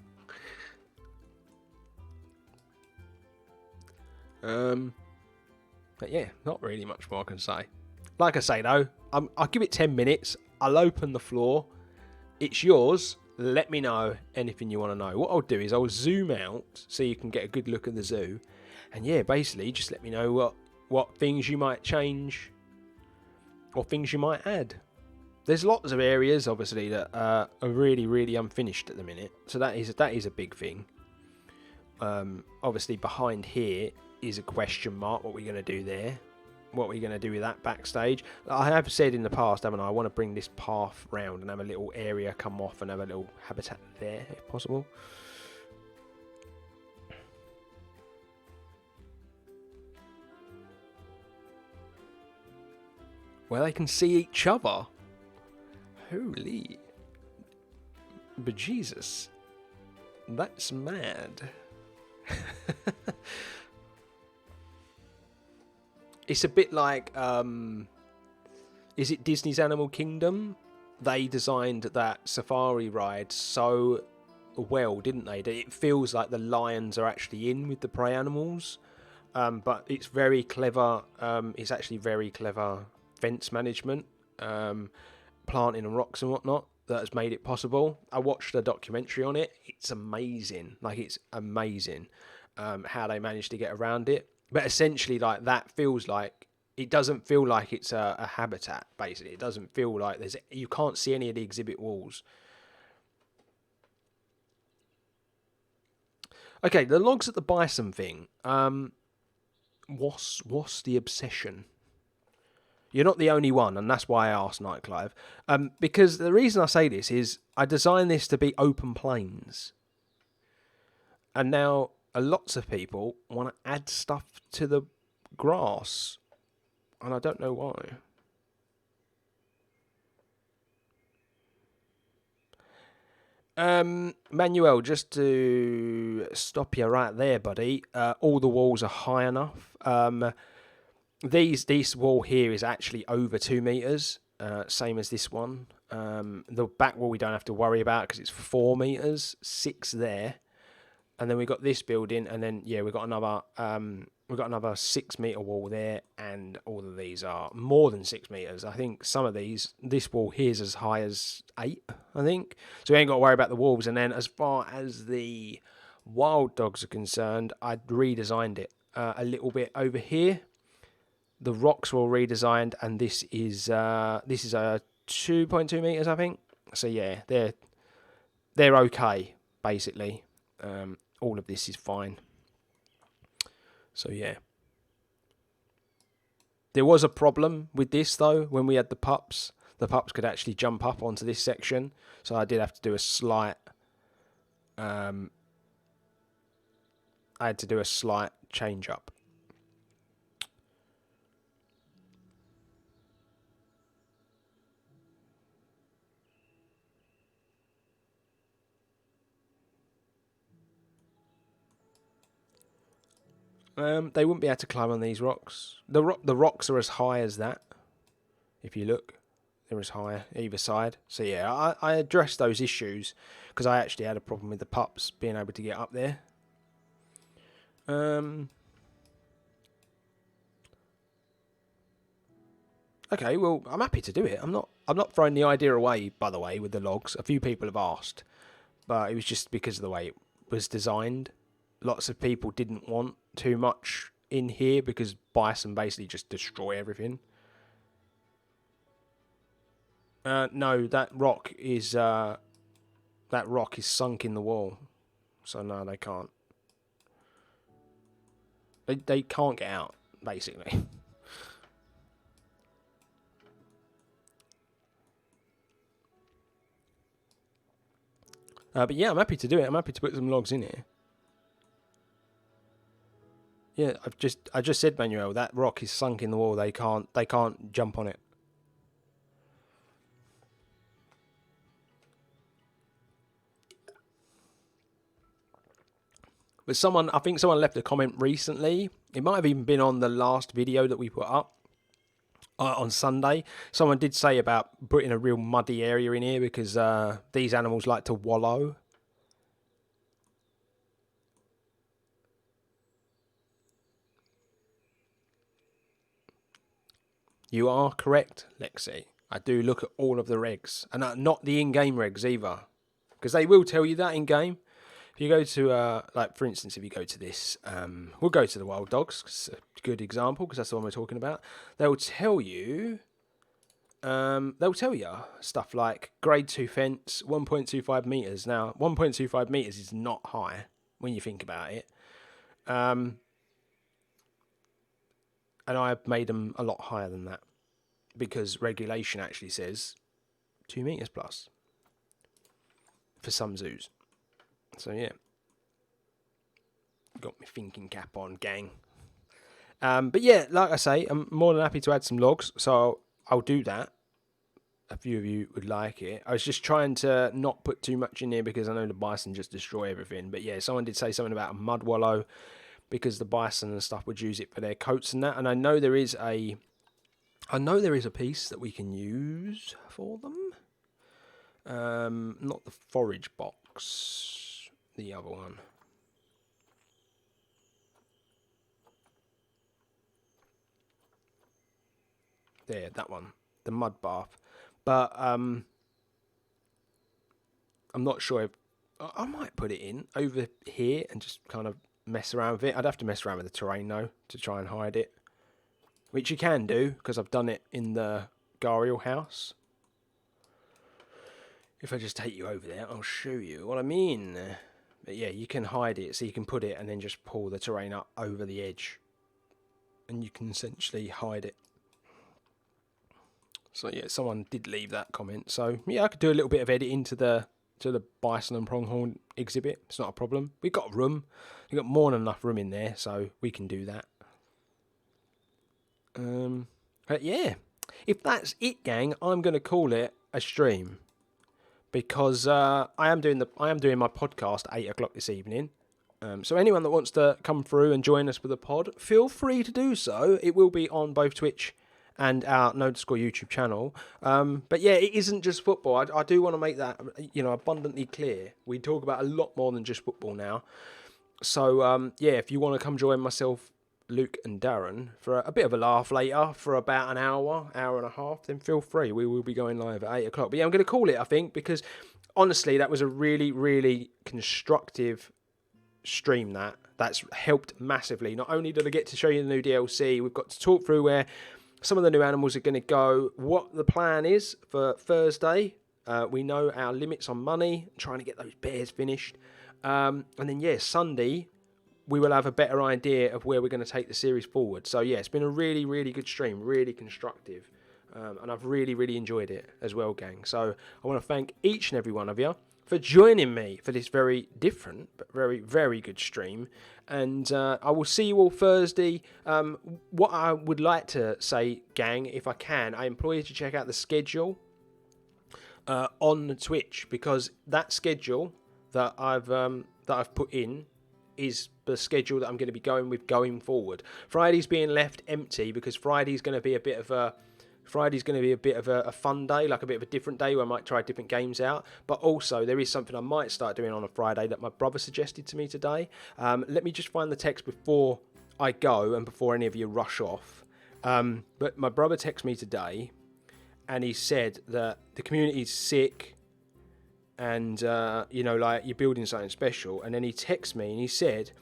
But yeah, not really much more I can say. Like I say though, I'll give it 10 minutes. I'll open the floor. It's yours. Let me know anything you want to know. What I'll do is I'll zoom out so you can get a good look at the zoo. And yeah, basically just let me know what things you might change or things you might add. There's lots of areas obviously that are really, really unfinished at the minute. So that is a big thing. Obviously behind here is a question mark. What we're going to do there. What we're going to do with that backstage. I have said in the past, haven't I want to bring this path round and have a little area come off and have a little habitat there if possible. Where they can see each other. Holy bejesus. That's mad. It's a bit like, is it Disney's Animal Kingdom? They designed that safari ride so well, didn't they? That it feels like the lions are actually in with the prey animals. But it's very clever. It's actually very clever fence management, planting and rocks and whatnot that has made it possible. I watched a documentary on it. It's amazing. Like, it's amazing how they managed to get around it. But essentially, like, that feels like, it doesn't feel like it's a habitat, basically. It doesn't feel like you can't see any of the exhibit walls. Okay, the logs at the bison thing. What's the obsession? You're not the only one, and that's why I asked Night Clive. Because the reason I say this is I designed this to be open plains. And now lots of people want to add stuff to the grass. And I don't know why. Manuel, just to stop you right there, buddy. All the walls are high enough. This wall here is actually over 2 meters, same as this one. The back wall we don't have to worry about because it's 4 meters, 6 there, and then we got this building, and then yeah, we got another 6 meter wall there, and all of these are more than 6 meters. I think some of this wall here is as high as 8, I think. So we ain't got to worry about the wolves. And then as far as the wild dogs are concerned, I redesigned it a little bit over here. The rocks were all redesigned, and this is a 2.2 meters, I think. So yeah, they're okay basically. All of this is fine. So yeah, there was a problem with this though when we had the pups. The pups could actually jump up onto this section, so I did have to do a slight. I had to do a slight change up. They wouldn't be able to climb on these rocks. The rocks are as high as that. If you look, they're as high either side. So yeah, I addressed those issues because I actually had a problem with the pups being able to get up there. Okay, well, I'm happy to do it. I'm not throwing the idea away, by the way, with the logs. A few people have asked, but it was just because of the way it was designed. Lots of people didn't want too much in here because bison basically just destroy everything. No, that rock is sunk in the wall, so no, they can't. They can't get out, basically. But yeah, I'm happy to do it. I'm happy to put some logs in here. Yeah, I just said, Manuel, that rock is sunk in the wall. They can't jump on it. But I think someone left a comment recently. It might have even been on the last video that we put up on Sunday. Someone did say about putting a real muddy area in here because these animals like to wallow. You are correct, Lexi. I do look at all of the regs, and not the in-game regs either, because they will tell you that in-game. If you go to, like, for instance, if you go to this, we'll go to the wild dogs, it's a good example, because that's the one we're talking about. They'll tell you stuff like grade 2 fence, 1.25 meters. Now, 1.25 meters is not high when you think about it. And I've made them a lot higher than that because regulation actually says 2 meters plus for some zoos. So yeah, got my thinking cap on, gang. But yeah, like I say, I'm more than happy to add some logs, so I'll do that. A few of you would like it. I was just trying to not put too much in there because I know the bison just destroy everything. But yeah, someone did say something about a mud wallow because the bison and stuff would use it for their coats and that. And I know there is a piece that we can use for them. Not the forage box, the other one. There, that one, the mud bath. But I'm not sure if I might put it in over here and just kind of mess around with it. I'd have to mess around with the terrain though to try and hide it, which you can do because I've done it in the Gariel house. If I just take you over there, I'll show you what I mean. But yeah, you can hide it, so you can put it and then just pull the terrain up over the edge, and you can essentially hide it. So yeah, someone did leave that comment. So yeah, I could do a little bit of editing to the bison and pronghorn exhibit. It's not a problem. We've got room. We've got more than enough room in there, so we can do that. But yeah, if that's it, gang, I'm going to call it a stream because I am doing my podcast at 8 o'clock this evening. So anyone that wants to come through and join us with a pod, feel free to do so. It will be on both Twitch and our _, YouTube channel. But yeah, it isn't just football. I do want to make that, abundantly clear. We talk about a lot more than just football now. So yeah, if you want to come join myself, Luke and Darren for a bit of a laugh later for about an hour and a half, then feel free. We will be going live at 8 o'clock. But yeah, I'm going to call it, I think, because honestly, that was a really, really constructive stream that's helped massively. Not only did I get to show you the new DLC, we've got to talk through where some of the new animals are going to go, what the plan is for Thursday. We know our limits on money, trying to get those bears finished. And then, yeah, Sunday, we will have a better idea of where we're going to take the series forward. So, yeah, it's been a really, really good stream, really constructive. And I've really, really enjoyed it as well, gang. So I want to thank each and every one of you for joining me for this very different but very, very good stream. And I will see you all Thursday. What I would like to say, gang, if I can, I implore you to check out the schedule on Twitch, because that schedule that I've put in is the schedule that I'm going to be going with going forward. Friday's being left empty because Friday's going to be a bit of a fun day, like a bit of a different day where I might try different games out. But also, there is something I might start doing on a Friday that my brother suggested to me today. Let me just find the text before I go and before any of you rush off. But my brother texted me today, and he said that the community's sick, and like you're building something special. And then he texted me and he said,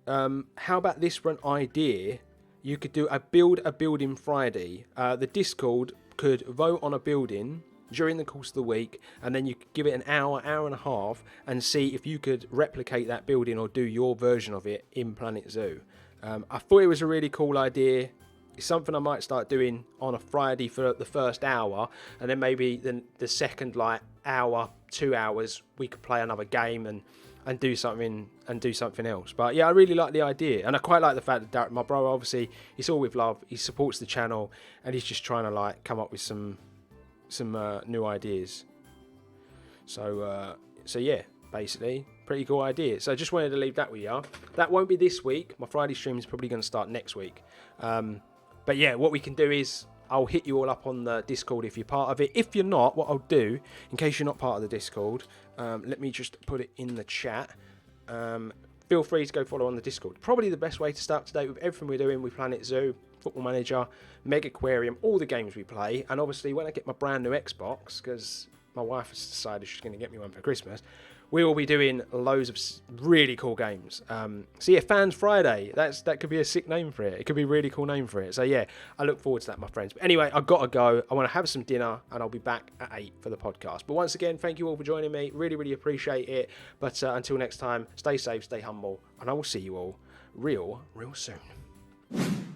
"How about this for an idea? You could do a building Friday. The Discord could vote on a building during the course of the week, and then you could give it an hour and a half, and see if you could replicate that building or do your version of it in Planet Zoo." I thought it was a really cool idea. It's something I might start doing on a Friday for the first hour, and then maybe the second hour, 2 hours, we could play another game and do something else. But yeah, I really like the idea, and I quite like the fact that Darren, my bro, obviously, it's all with love. He supports the channel, and he's just trying to come up with some new ideas. So yeah, basically, pretty cool idea. So I just wanted to leave that with you. That won't be this week. My Friday stream is probably going to start next week. But yeah, what we can do is I'll hit you all up on the Discord if you're part of it. If you're not, what I'll do, in case you're not part of the Discord, let me just put it in the chat. Feel free to go follow on the Discord. Probably the best way to stay up to date with everything we're doing with Planet Zoo, Football Manager, Mega Aquarium, all the games we play. And obviously, when I get my brand new Xbox, because my wife has decided she's going to get me one for Christmas, we will be doing loads of really cool games. So yeah, Fans Friday, that could be a sick name for it. It could be a really cool name for it. So yeah, I look forward to that, my friends. But anyway, I've got to go. I want to have some dinner, and I'll be back at 8 for the podcast. But once again, thank you all for joining me. Really, really appreciate it. But until next time, stay safe, stay humble, and I will see you all real soon.